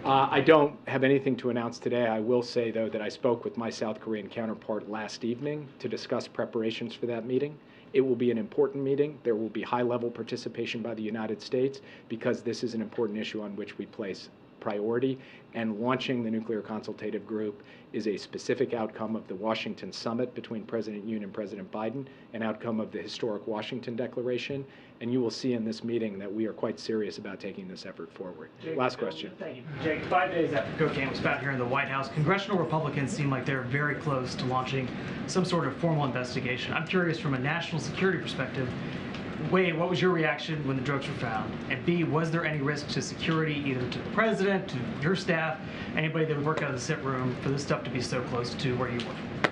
S7: I don't have anything to announce today. I will say, though, that I spoke with my South Korean counterpart last evening to discuss preparations for that meeting. It will be an important meeting. There will be high-level participation by the United States because this is an important issue on which we place priority, and launching the Nuclear Consultative Group is a specific outcome of the Washington summit between President Yoon and President Biden, an outcome of the historic Washington Declaration, and you will see in this meeting that we are quite serious about taking this effort forward.
S18: Jake,
S7: Last question.
S18: Thank you. Jake, 5 days after cocaine was found here in the White House, congressional Republicans seem like they're very close to launching some sort of formal investigation. I'm curious, from a national security perspective, A, what was your reaction when the drugs were found? And B, was there any risk to security, either to the president, to your staff, anybody that would work out of the sit room, for this stuff to be so close to where you were?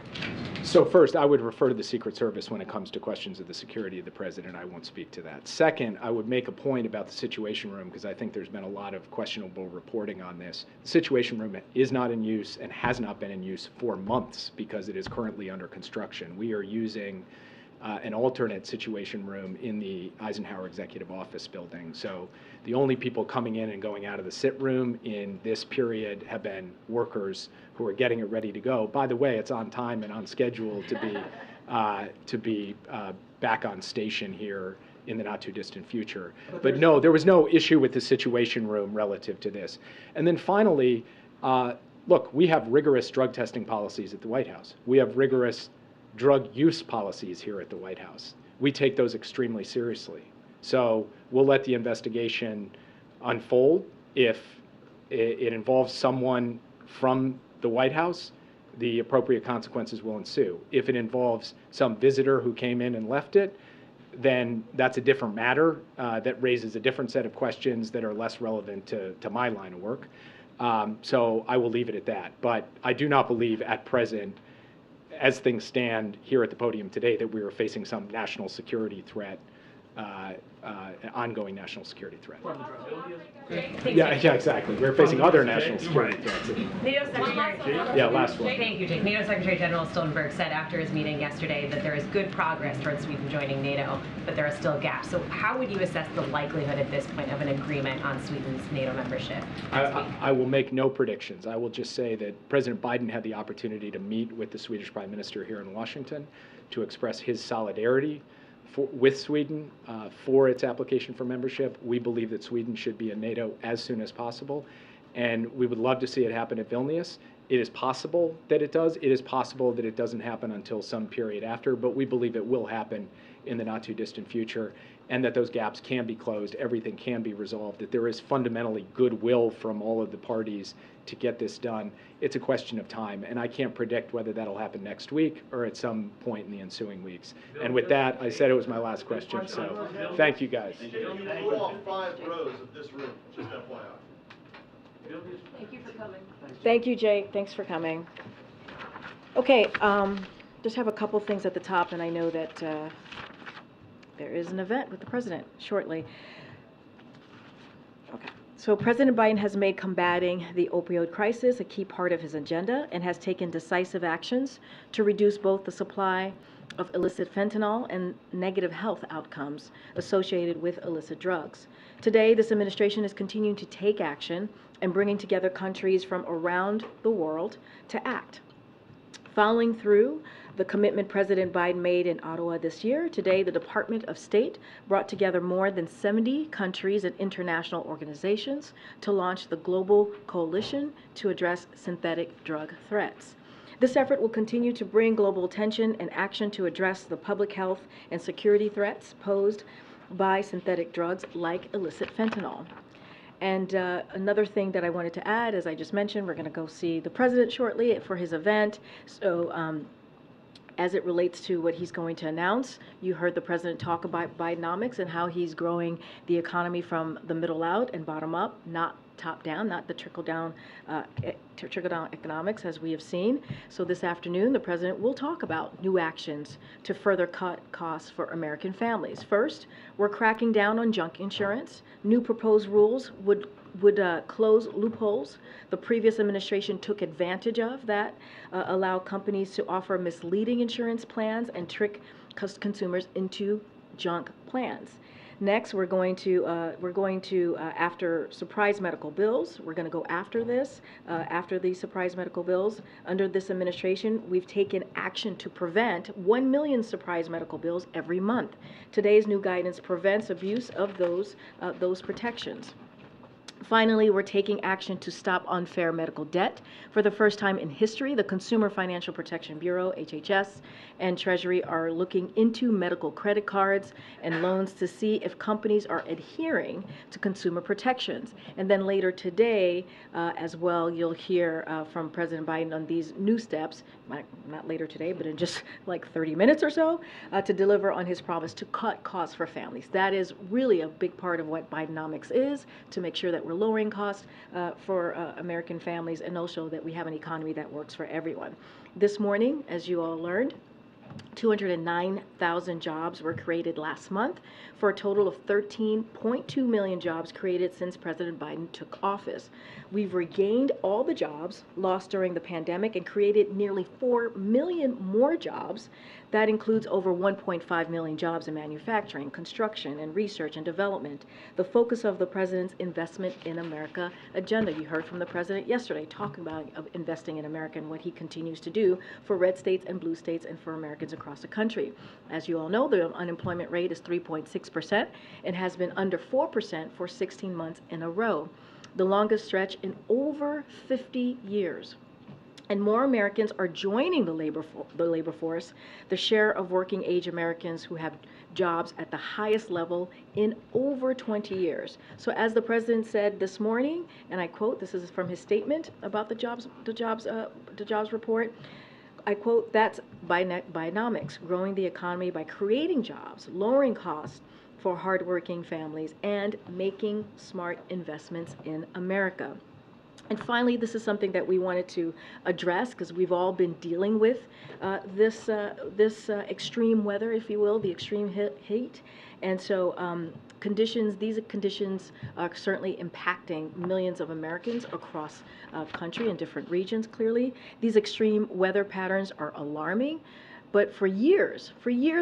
S7: So first, I would refer to the Secret Service when it comes to questions of the security of the president. I won't speak to that. Second, I would make a point about the Situation Room because I think there's been a lot of questionable reporting on this. The Situation Room is not in use and has not been in use for months because it is currently under construction. We are using an alternate Situation Room in the Eisenhower Executive Office building. So the only people coming in and going out of the sit room in this period have been workers who are getting it ready to go. By the way, it's on time and on schedule to be back on station here in the not too distant future. But no, there was no issue with the Situation Room relative to this. And then finally, look, we have rigorous drug testing policies at the White House. We have rigorous drug use policies here at the White House. We take those extremely seriously. So we'll let the investigation unfold. If it involves someone from the White House, the appropriate consequences will ensue. If it involves some visitor who came in and left it, then that's a different matter that raises a different set of questions that are less relevant to my line of work. So I will leave it at that. But I do not believe at present, as things stand here at the podium today, that we are facing some national security threat, ongoing national security threat. Yeah, exactly. We're facing other national security threats.
S19: NATO Secretary.
S7: Yeah, last one.
S19: Thank you, Jake. NATO Secretary General Stoltenberg said after his meeting yesterday that there is good progress towards Sweden joining NATO, but there are still gaps. So how would you assess the likelihood at this point of an agreement on Sweden's NATO membership?
S7: I will make no predictions. I will just say that President Biden had the opportunity to meet with the Swedish Prime Minister here in Washington to express his solidarity with Sweden for its application for membership. We believe that Sweden should be in NATO as soon as possible, and we would love to see it happen at Vilnius. It is possible that it does. It is possible that it doesn't happen until some period after, but we believe it will happen in the not too distant future, and that those gaps can be closed, everything can be resolved, that there is fundamentally goodwill from all of the parties to get this done. It's a question of time, and I can't predict whether that'll happen next week or at some point in the ensuing weeks. And with that, I said it was my last question, so thank you guys.
S3: You blew off 5 rows of this room, just FYI.
S11: Thank you for coming. Thank you, Jake. Thanks for coming. Okay, just have a couple things at the top, and I know that there is an event with the president shortly. Okay. So President Biden has made combating the opioid crisis a key part of his agenda and has taken decisive actions to reduce both the supply of illicit fentanyl and negative health outcomes associated with illicit drugs. Today, this administration is continuing to take action and bringing together countries from around the world to act. Following through the commitment President Biden made in Ottawa this year, today the Department of State brought together more than 70 countries and international organizations to launch the Global Coalition to address synthetic drug threats. This effort will continue to bring global attention and action to address the public health and security threats posed by synthetic drugs like illicit fentanyl. And another thing that I wanted to add, as I just mentioned, we're going to go see the president shortly for his event. So as it relates to what he's going to announce, you heard the president talk about Bidenomics and how he's growing the economy from the middle out and bottom up, not top down, not the trickle down economics as we have seen. So this afternoon, the president will talk about new actions to further cut costs for American families. First, we're cracking down on junk insurance. New proposed rules would close loopholes the previous administration took advantage of that allow companies to offer misleading insurance plans and trick consumers into junk plans. Next, we're going to after surprise medical bills, we're going to go after this, after these surprise medical bills. Under this administration, we've taken action to prevent 1 million surprise medical bills every month. Today's new guidance prevents abuse of those protections. Finally, we're taking action to stop unfair medical debt. For the first time in history, the Consumer Financial Protection Bureau, HHS, and Treasury are looking into medical credit cards and loans to see if companies are adhering to consumer protections. And then later today, as well, you'll hear from President Biden on these new steps, not later today, but in just like 30 minutes or so, to deliver on his promise to cut costs for families. That is really a big part of what Bidenomics is, to make sure that we're lowering costs for American families and also that we have an economy that works for everyone. This morning, as you all learned, 209,000 jobs were created last month for a total of 13.2 million jobs created since President Biden took office. We've regained all the jobs lost during the pandemic and created nearly 4 million more jobs. That includes over 1.5 million jobs in manufacturing, construction, and research and development. The focus of the president's Investment in America agenda. You heard from the president yesterday talking about investing in America and what he continues to do for red states and blue states and for Americans across the country. As you all know, the unemployment rate is 3.6% and has been under 4% for 16 months in a row, the longest stretch in over 50 years. And more Americans are joining the labor force. The share of working age Americans who have jobs at the highest level in over 20 years. So as the president said this morning, and I quote, this is from his statement about the jobs report, I quote, that's Bidenomics, growing the economy by creating jobs, lowering costs for hardworking families, and making smart investments in America. And finally, this is something that we wanted to address because we've all been dealing with this extreme weather, if you will, the extreme heat. And so these conditions are certainly impacting millions of Americans across country in different regions, clearly. These extreme weather patterns are alarming. But for years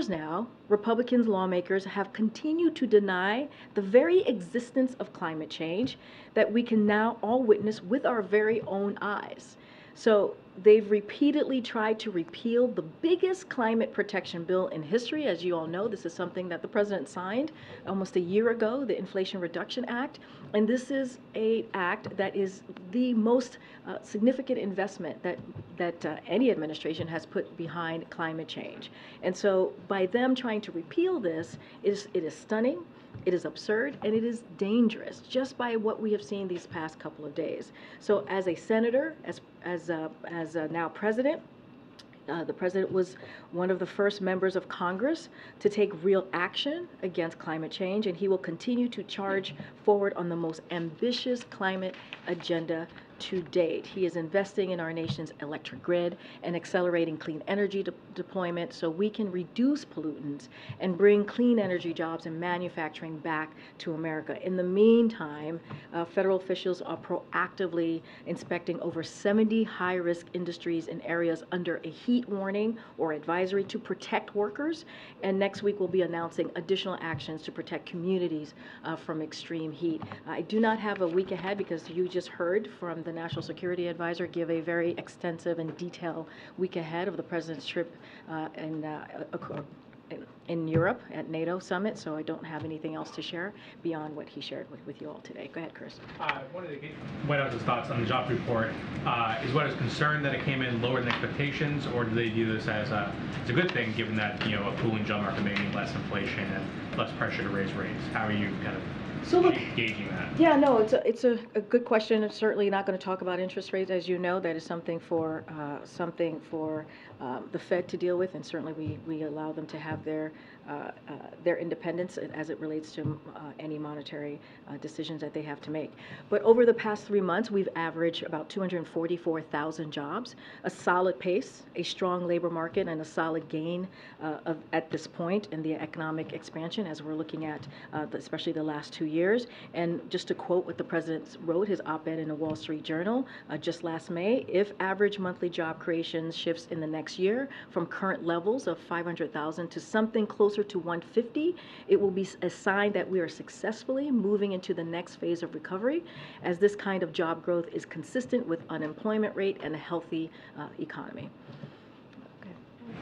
S11: now, Republican lawmakers have continued to deny the very existence of climate change that we can now all witness with our very own eyes. So They've repeatedly tried to repeal the biggest climate protection bill in history. As you all know, this is something that the president signed almost a year ago, the Inflation Reduction Act. And this is an act that is the most significant investment that any administration has put behind climate change. And so by them trying to repeal this, it is stunning. It is absurd, and it is dangerous, just by what we have seen these past couple of days. So as a senator, as now president, the president was one of the first members of Congress to take real action against climate change, and he will continue to charge forward on the most ambitious climate agenda to date. He is investing in our nation's electric grid and accelerating clean energy deployment so we can reduce pollutants and bring clean energy jobs and manufacturing back to America. In the meantime, federal officials are proactively inspecting over 70 high-risk industries in areas under a heat warning or advisory to protect workers. And next week we'll be announcing additional actions to protect communities from extreme heat. I do not have a week ahead because you just heard from the National Security Advisor give a very extensive and detailed week ahead of the president's trip in Europe at NATO summit, so I don't have anything else to share beyond what he shared with you all today. Go ahead, Chris.
S12: Wanted to get White House's thoughts on the jobs report. Is White House concerned that it came in lower than expectations, or do they view this as it's a good thing given that a cooling job market may mean less inflation and less pressure to raise rates? How are you kind of gauging that?
S11: Yeah, no, it's a good question. It's certainly not going to talk about interest rates, as you know. That is something for the Fed to deal with, and certainly we allow them to have their independence as it relates to any monetary decisions that they have to make. But over the past 3 months, we've averaged about 244,000 jobs, a solid pace, a strong labor market, and a solid gain at this point in the economic expansion as we're looking at especially the last 2 years. And just to quote what the president wrote, his op-ed in the Wall Street Journal just last May, if average monthly job creation shifts in the next year from current levels of 500,000 to something closer to 150, it will be a sign that we are successfully moving into the next phase of recovery, as this kind of job growth is consistent with unemployment rate and a healthy economy.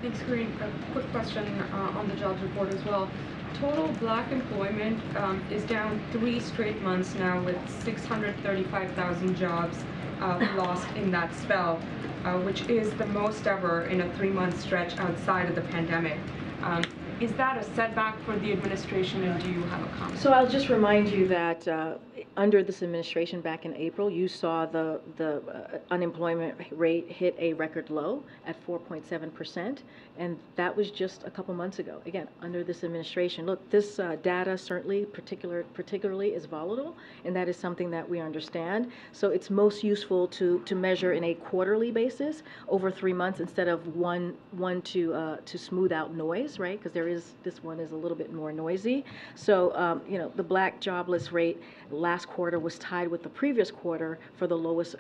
S15: Thanks, Karine. A quick question on the jobs report as well. Total black employment is down 3 straight months now, with 635,000 jobs lost in that spell, which is the most ever in a 3-month stretch outside of the pandemic. Is that a setback for the administration, and do you have a comment?
S11: So I'll just remind you that under this administration back in April, you saw the unemployment rate hit a record low at 4.7%, and that was just a couple months ago. Again, under this administration. Look, this data certainly particularly is volatile, and that is something that we understand. So it's most useful to measure in a quarterly basis over 3 months instead of one to smooth out noise, right? Because this one is a little bit more noisy. So the black jobless rate last quarter was tied with the previous quarter for the lowest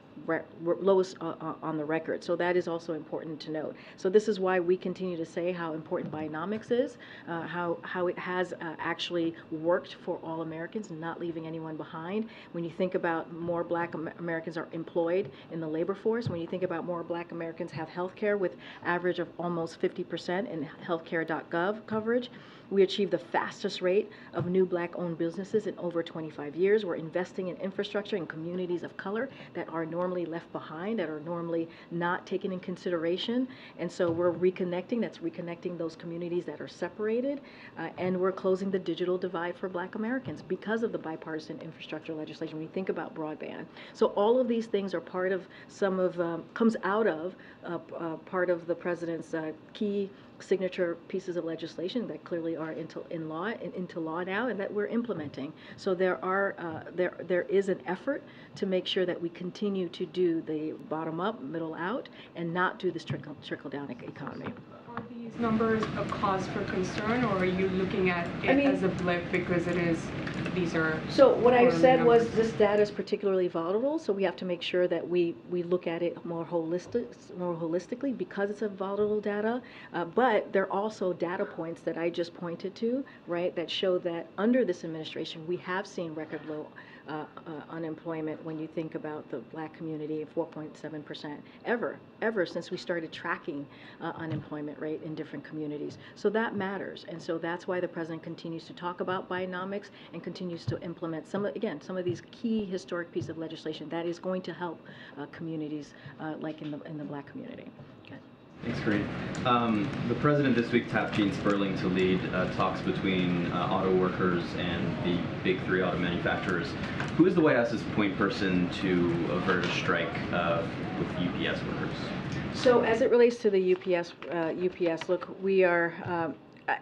S11: on the record. So that is also important to note. So this is why we continue to say how important Bidenomics is, how it has actually worked for all Americans, not leaving anyone behind. When you think about more black Americans are employed in the labor force, when you think about more black Americans have health care with average of almost 50% in healthcare.gov coverage, we achieved the fastest rate of new black-owned businesses in over 25 years. We're investing in infrastructure in communities of color that are normally left behind, that are normally not taken in consideration. And so we're reconnecting, that's reconnecting those communities that are separated. And we're closing the digital divide for black Americans because of the bipartisan infrastructure legislation. When you think about broadband. So all of these things are part of comes out of part of the president's key signature pieces of legislation that clearly are into law now, and that we're implementing. So there is an effort to make sure that we continue to do the bottom up, middle out, and not do this trickle down economy.
S15: Are these numbers a cause for concern, or are you looking at it as a blip because these are? So what I said was this data is particularly volatile, so we have to make sure that we look at it more holistically because it's a volatile data. But there are also data points that I just pointed to, right, that show that under this administration we have seen record low
S11: unemployment when you think about the black community, 4.7%, ever since we started tracking unemployment rate in different communities. So that matters, and so that's why the president continues to talk about Bidenomics and continues to implement some of these key historic pieces of legislation that is going to help communities like in the black community. Okay.
S8: Thanks, Karine. The president this week tapped Gene Sperling to lead talks between auto workers and the big three auto manufacturers. Who is the White House's point person to avert a strike with UPS workers?
S11: So as it relates to the UPS, look, we are,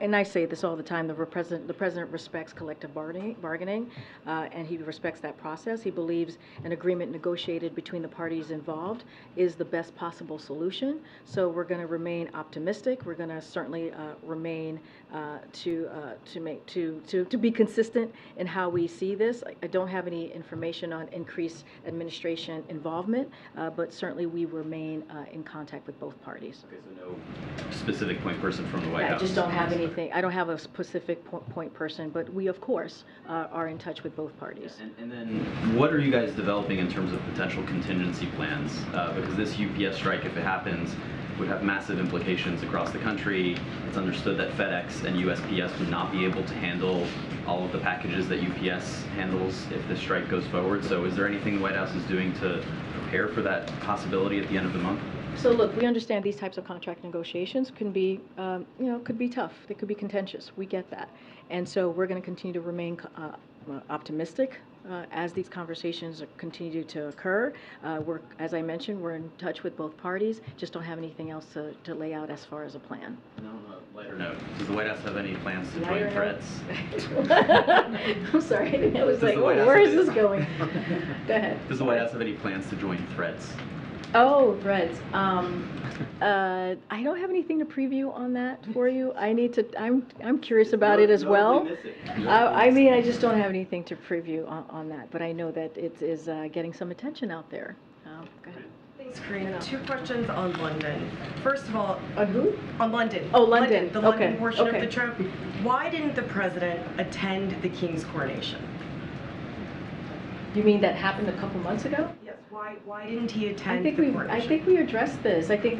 S11: and I say this all the time, the president respects collective bargaining, and he respects that process. He believes an agreement negotiated between the parties involved is the best possible solution. So we're going to remain optimistic. We're going to certainly remain to be consistent in how we see this. I don't have any information on increased administration involvement, but certainly we remain in contact with both parties.
S8: Okay, so no specific point person from the White House.
S11: I just don't have anything. I don't have a specific point person, but we, of course, are in touch with both parties.
S8: And then what are you guys developing in terms of potential contingency plans? Because this UPS strike, if it happens, would have massive implications across the country. It's understood that FedEx and USPS would not be able to handle all of the packages that UPS handles if the strike goes forward. So is there anything the White House is doing to prepare for that possibility at the end of the month?
S11: So look, we understand these types of contract negotiations can be, could be tough. They could be contentious. We get that. And so we're going to continue to remain optimistic as these conversations continue to occur. As I mentioned, we're in touch with both parties. Just don't have anything else to lay out as far as a plan.
S8: No, lighter note. Does the White House have any plans to join Threads?
S11: I'm sorry. I was like, where is this going? Go ahead.
S8: Does the White House have any plans to join Threads?
S11: Oh, Threads. I don't have anything to preview on that for you. I'm curious about it as well. I mean, I just don't have anything to preview on that, but I know that it is getting some attention out there. Go ahead.
S14: Thanks, Karine. Two questions on London. First of all,
S11: on who?
S14: On London.
S11: Oh, London.
S14: The London
S11: Okay.
S14: portion
S11: Okay.
S14: of the trip. Why didn't the president attend the King's coronation?
S11: You mean that happened a couple months ago?
S14: Yes. Why didn't he attend the coronation?
S11: I think we addressed this. I think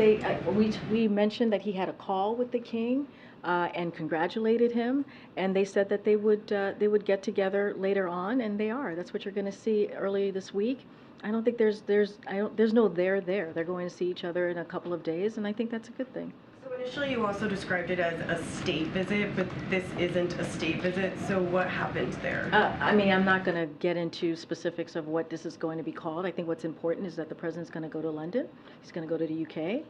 S11: we mentioned that he had a call with the king and congratulated him, and they said that they would get together later on, and they are. That's what you're going to see early this week. I don't think there's no there. They're going to see each other in a couple of days, and I think that's a good thing.
S14: So initially you also described it as a state visit, but this isn't a state visit, so what happened there?
S11: I mean, I'm not going to get into specifics of what this is going to be called. I think what's important is that the president's going to go to London. He's going to go to the UK.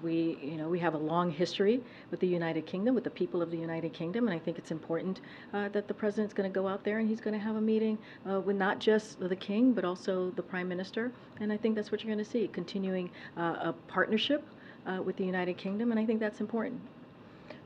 S11: We have a long history with the United Kingdom, with the people of the United Kingdom, and I think it's important that the president's going to go out there and he's going to have a meeting with not just the king, but also the prime minister. And I think that's what you're going to see, continuing a partnership with the United Kingdom, and I think that's important.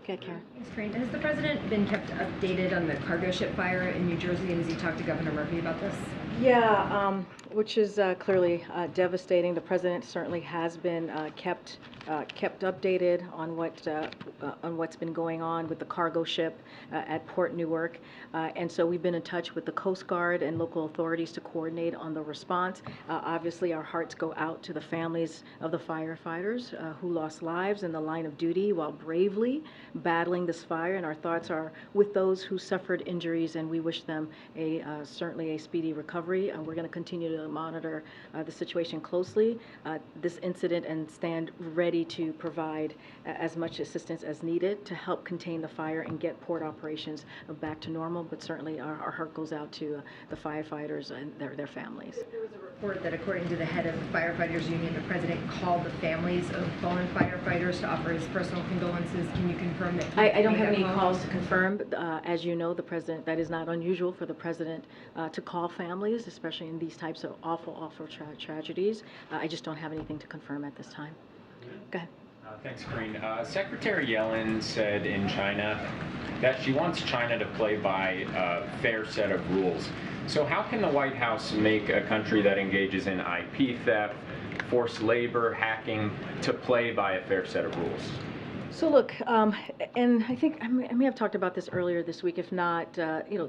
S11: Okay, Karen.
S19: Thanks, Karine. Has the president been kept updated on the cargo ship fire in New Jersey, and has he talked to Governor Murphy about this?
S11: Yeah, which is clearly devastating. The president certainly has been kept updated on what's been going on with the cargo ship at Port Newark, and so we've been in touch with the Coast Guard and local authorities to coordinate on the response. Obviously, our hearts go out to the families of the firefighters who lost lives in the line of duty while bravely battling this fire, and our thoughts are with those who suffered injuries, and we wish them certainly a speedy recovery. We're going to continue to monitor the situation closely, this incident, and stand ready to provide as much assistance as needed to help contain the fire and get port operations back to normal. But certainly our heart goes out to the firefighters and their families.
S19: There was a report that according to the head of the firefighters union, the president called the families of fallen firefighters to offer his personal condolences. Can you confirm that?
S11: I don't have any calls to confirm, but as you know, the president, that is not unusual for the president to call families, especially in these types of awful tragedies. I just don't have anything to confirm at this time. Go ahead.
S20: Thanks, Karine. Secretary Yellen said in China that she wants China to play by a fair set of rules. So how can the White House make a country that engages in IP theft, forced labor, hacking, to play by a fair set of rules?
S11: So look, and I think I may have talked about this earlier this week. If not,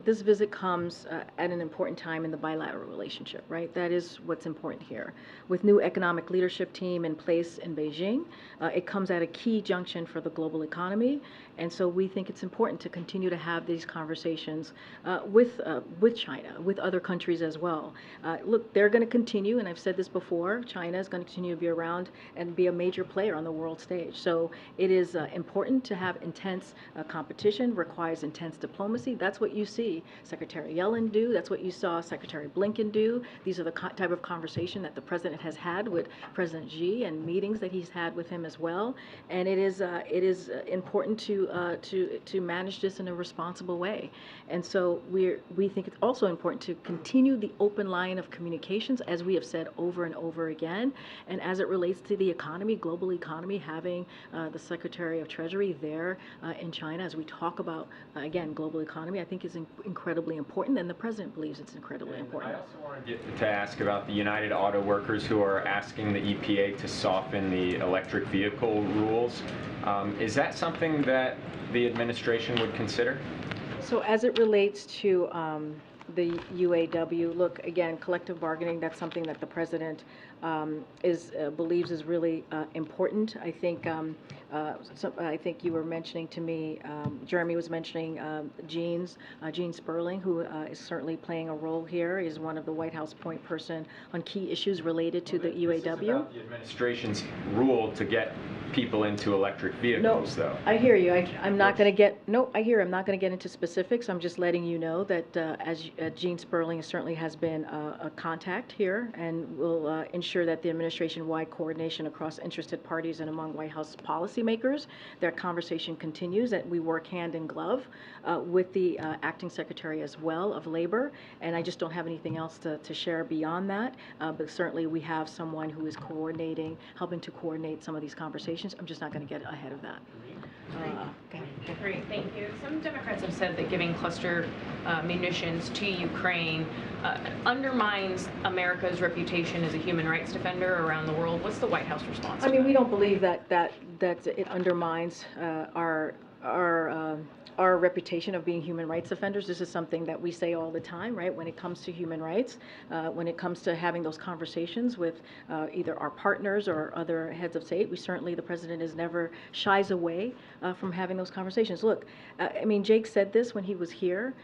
S11: this visit comes at an important time in the bilateral relationship, right? That is what's important here. With new economic leadership team in place in Beijing, it comes at a key junction for the global economy, and so we think it's important to continue to have these conversations with China, with other countries as well. Look, they're going to continue, and I've said this before. China is going to continue to be around and be a major player on the world stage. So it is important to have intense competition, requires intense diplomacy. That's what you see Secretary Yellen do. That's what you saw Secretary Blinken do. These are the type of conversation that the president has had with President Xi and meetings that he's had with him as well. And it is important to manage this in a responsible way. And so we think it's also important to continue the open line of communications, as we have said over and over again. And as it relates to the economy, global economy, having the Secretary of Treasury there in China as we talk about, again, global economy, I think is incredibly important, and the president believes it's incredibly important.
S20: I also want to ask about the United Auto Workers who are asking the EPA to soften the electric vehicle rules. Is that something that the administration would consider?
S11: So as it relates to the UAW, look, again, collective bargaining, that's something that the president believes is really important. I think I think you were mentioning to me, Jeremy was mentioning Gene Sperling, who is certainly playing a role here, is one of the White House point person on key issues related to the UAW.
S20: This is about the administration's rule to get people into electric vehicles, though.
S11: I hear you. I'm not going to get, I hear I'm not going to get into specifics. I'm just letting you know that as Gene Sperling certainly has been a contact here and will ensure that the administration-wide coordination across interested parties and among White House policymakers, that conversation continues, that we work hand in glove with the acting secretary as well of labor. And I just don't have anything else to share beyond that. But certainly we have someone who is coordinating, helping to coordinate some of these conversations. I'm just not going to get ahead of that.
S17: Great, thank you. Some Democrats have said that giving cluster munitions to Ukraine undermines America's reputation as a human rights defender around the world. What's the White House response?
S11: I mean, we don't believe that it undermines our reputation of being human rights offenders. This is something that we say all the time, right? When it comes to human rights, when it comes to having those conversations with either our partners or other heads of state, the president is never shies away from having those conversations. Look, I mean, Jake said this when he was here.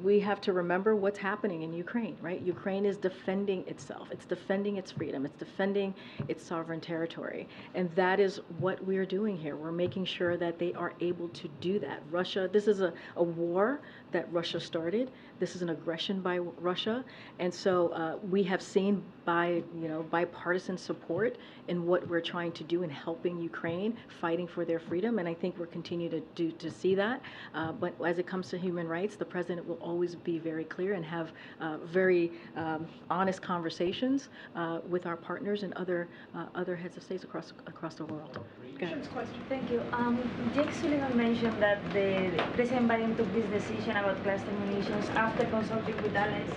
S11: We have to remember what's happening in Ukraine, right? Ukraine is defending itself. It's defending its freedom. It's defending its sovereign territory. And that is what we're doing here. We're making sure that they are able to do that. This is a war that Russia started. This is an aggression by Russia. And so we have seen bipartisan support in what we're trying to do in helping Ukraine, fighting for their freedom. And I think we're continuing to see that. But as it comes to human rights, the president will always be very clear and have very honest conversations with our partners and other heads of states across the world.
S21: Thank you. Jake Sullivan mentioned that President Biden took this decision about cluster munitions after consulting with allies.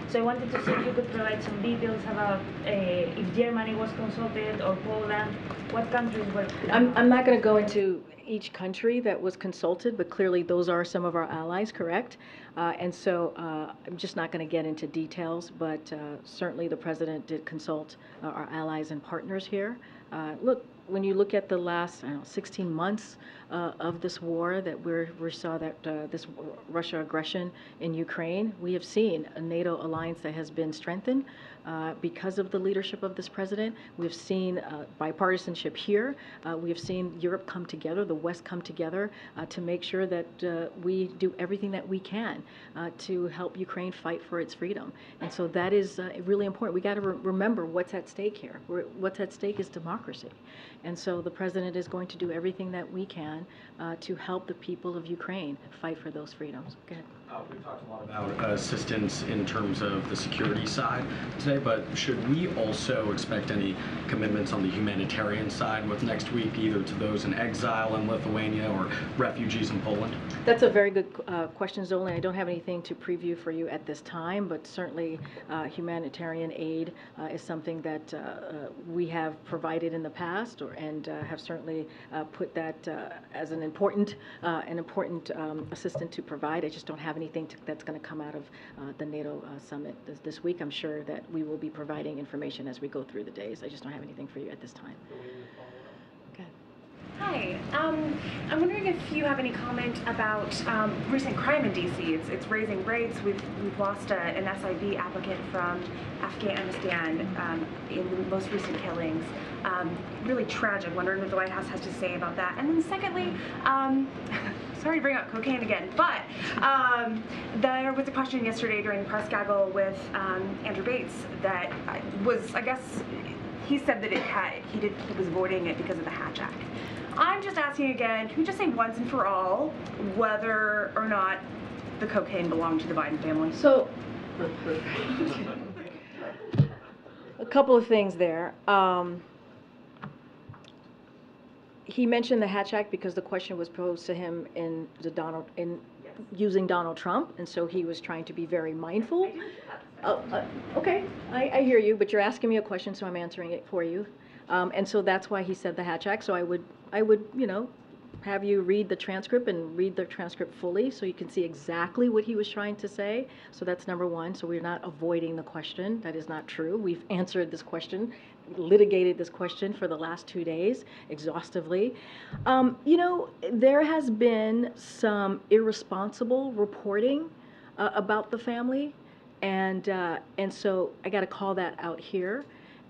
S21: So I wanted to see if you could provide some details about if Germany was consulted or Poland, what countries were.
S11: I'm not going to go into each country that was consulted, but clearly those are some of our allies, correct? And so I'm just not going to get into details, but certainly the president did consult our allies and partners here. Look, when you look at the last 16 months of this war that we saw that this Russia aggression in Ukraine, we have seen a NATO alliance that has been strengthened because of the leadership of this president. We've seen bipartisanship here. We have seen Europe come together, the West come together to make sure that we do everything that we can to help Ukraine fight for its freedom. And so that is really important. We got to remember what's at stake here. What's at stake is democracy. And so the president is going to do everything that we can to help the people of Ukraine fight for those freedoms. Go ahead.
S13: We've talked a lot about assistance in terms of the security side today, but should we also expect any commitments on the humanitarian side with next week, either to those in exile in Lithuania or refugees in Poland?
S11: That's a very good question, Zolan. I don't have anything to preview for you at this time, but certainly humanitarian aid is something that we have provided in the past, and have certainly put that as an important assistant to provide. I just don't have anything that's going to come out of the NATO summit this week. I'm sure that we will be providing information as we go through the days. I just don't have anything for you at this time. Okay.
S9: Hi. I'm wondering if you have any comment about recent crime in D.C. It's raising rates. We've lost an SIV applicant from Afghanistan in the most recent killings. Really tragic. Wondering what the White House has to say about that. And then secondly, sorry to bring up cocaine again, but there was a question yesterday during the press gaggle with Andrew Bates that was, I guess, he said that he was avoiding it because of the Hatch Act. I'm just asking again, can we just say once and for all whether or not the cocaine belonged to the Biden family?
S11: So, a couple of things there. He mentioned the Hatch Act because the question was posed to him using Donald Trump, and so he was trying to be very mindful. Okay, I hear you, but you're asking me a question, so I'm answering it for you. And so that's why he said the Hatch Act. So I would, have you read the transcript and read the transcript fully so you can see exactly what he was trying to say. So that's number one. So we're not avoiding the question. That is not true. We've answered this question, litigated this question for the last 2 days exhaustively. There has been some irresponsible reporting about the family, and so I got to call that out here.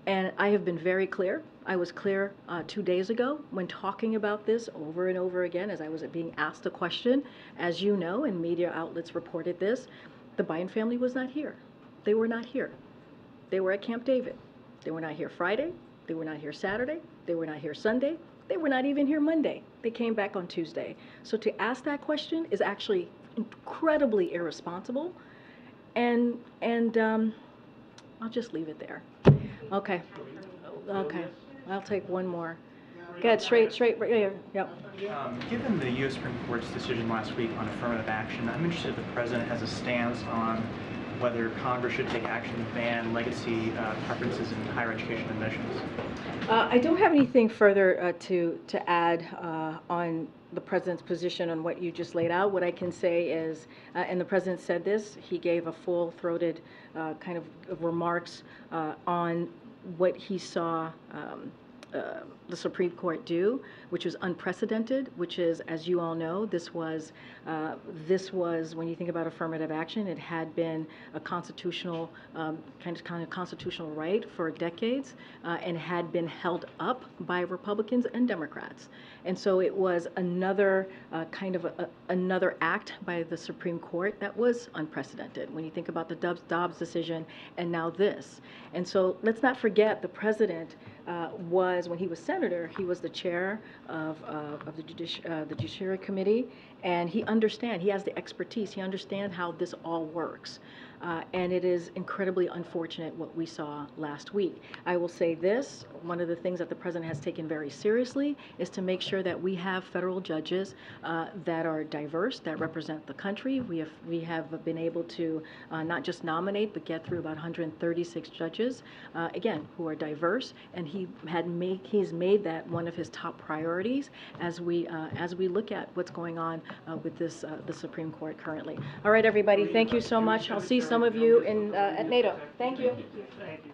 S11: And I have been very clear. I was clear 2 days ago when talking about this over and over again as I was being asked a question. As you know, and media outlets reported this, the Biden family was not here. They were not here. They were at Camp David. They were not here Friday. They were not here Saturday. They were not here Sunday. They were not even here Monday. They came back on Tuesday. So to ask that question is actually incredibly irresponsible. And I'll just leave it there. Okay. I'll take one more. Go ahead, straight right here. Yep.
S22: Given the U.S. Supreme Court's decision last week on affirmative action, I'm interested if the President has a stance on whether Congress should take action to ban legacy preferences in higher education admissions.
S11: I don't have anything further to add on the President's position on what you just laid out. What I can say is, and the President said this, he gave a full-throated kind of remarks on what he saw the Supreme Court do, which was unprecedented, which is, as you all know, this was when you think about affirmative action, it had been a constitutional kind of constitutional right for decades, and had been held up by Republicans and Democrats. And so it was another kind of another act by the Supreme Court that was unprecedented when you think about the Dobbs decision and now this. And so let's not forget the President was, when he was senator, he was the chair of the Judiciary Committee, and he has the expertise, he understands how this all works. And it is incredibly unfortunate what we saw last week. I will say this, one of the things that the President has taken very seriously is to make sure that we have federal judges that are diverse, that represent the country. We have been able to not just nominate, but get through about 136 judges, again, who are diverse, and he's made that one of his top priorities as we look at what's going on with the Supreme Court currently. All right, everybody, thank you so much. I'll see some of you at NATO. Thank you.
S22: Thank you.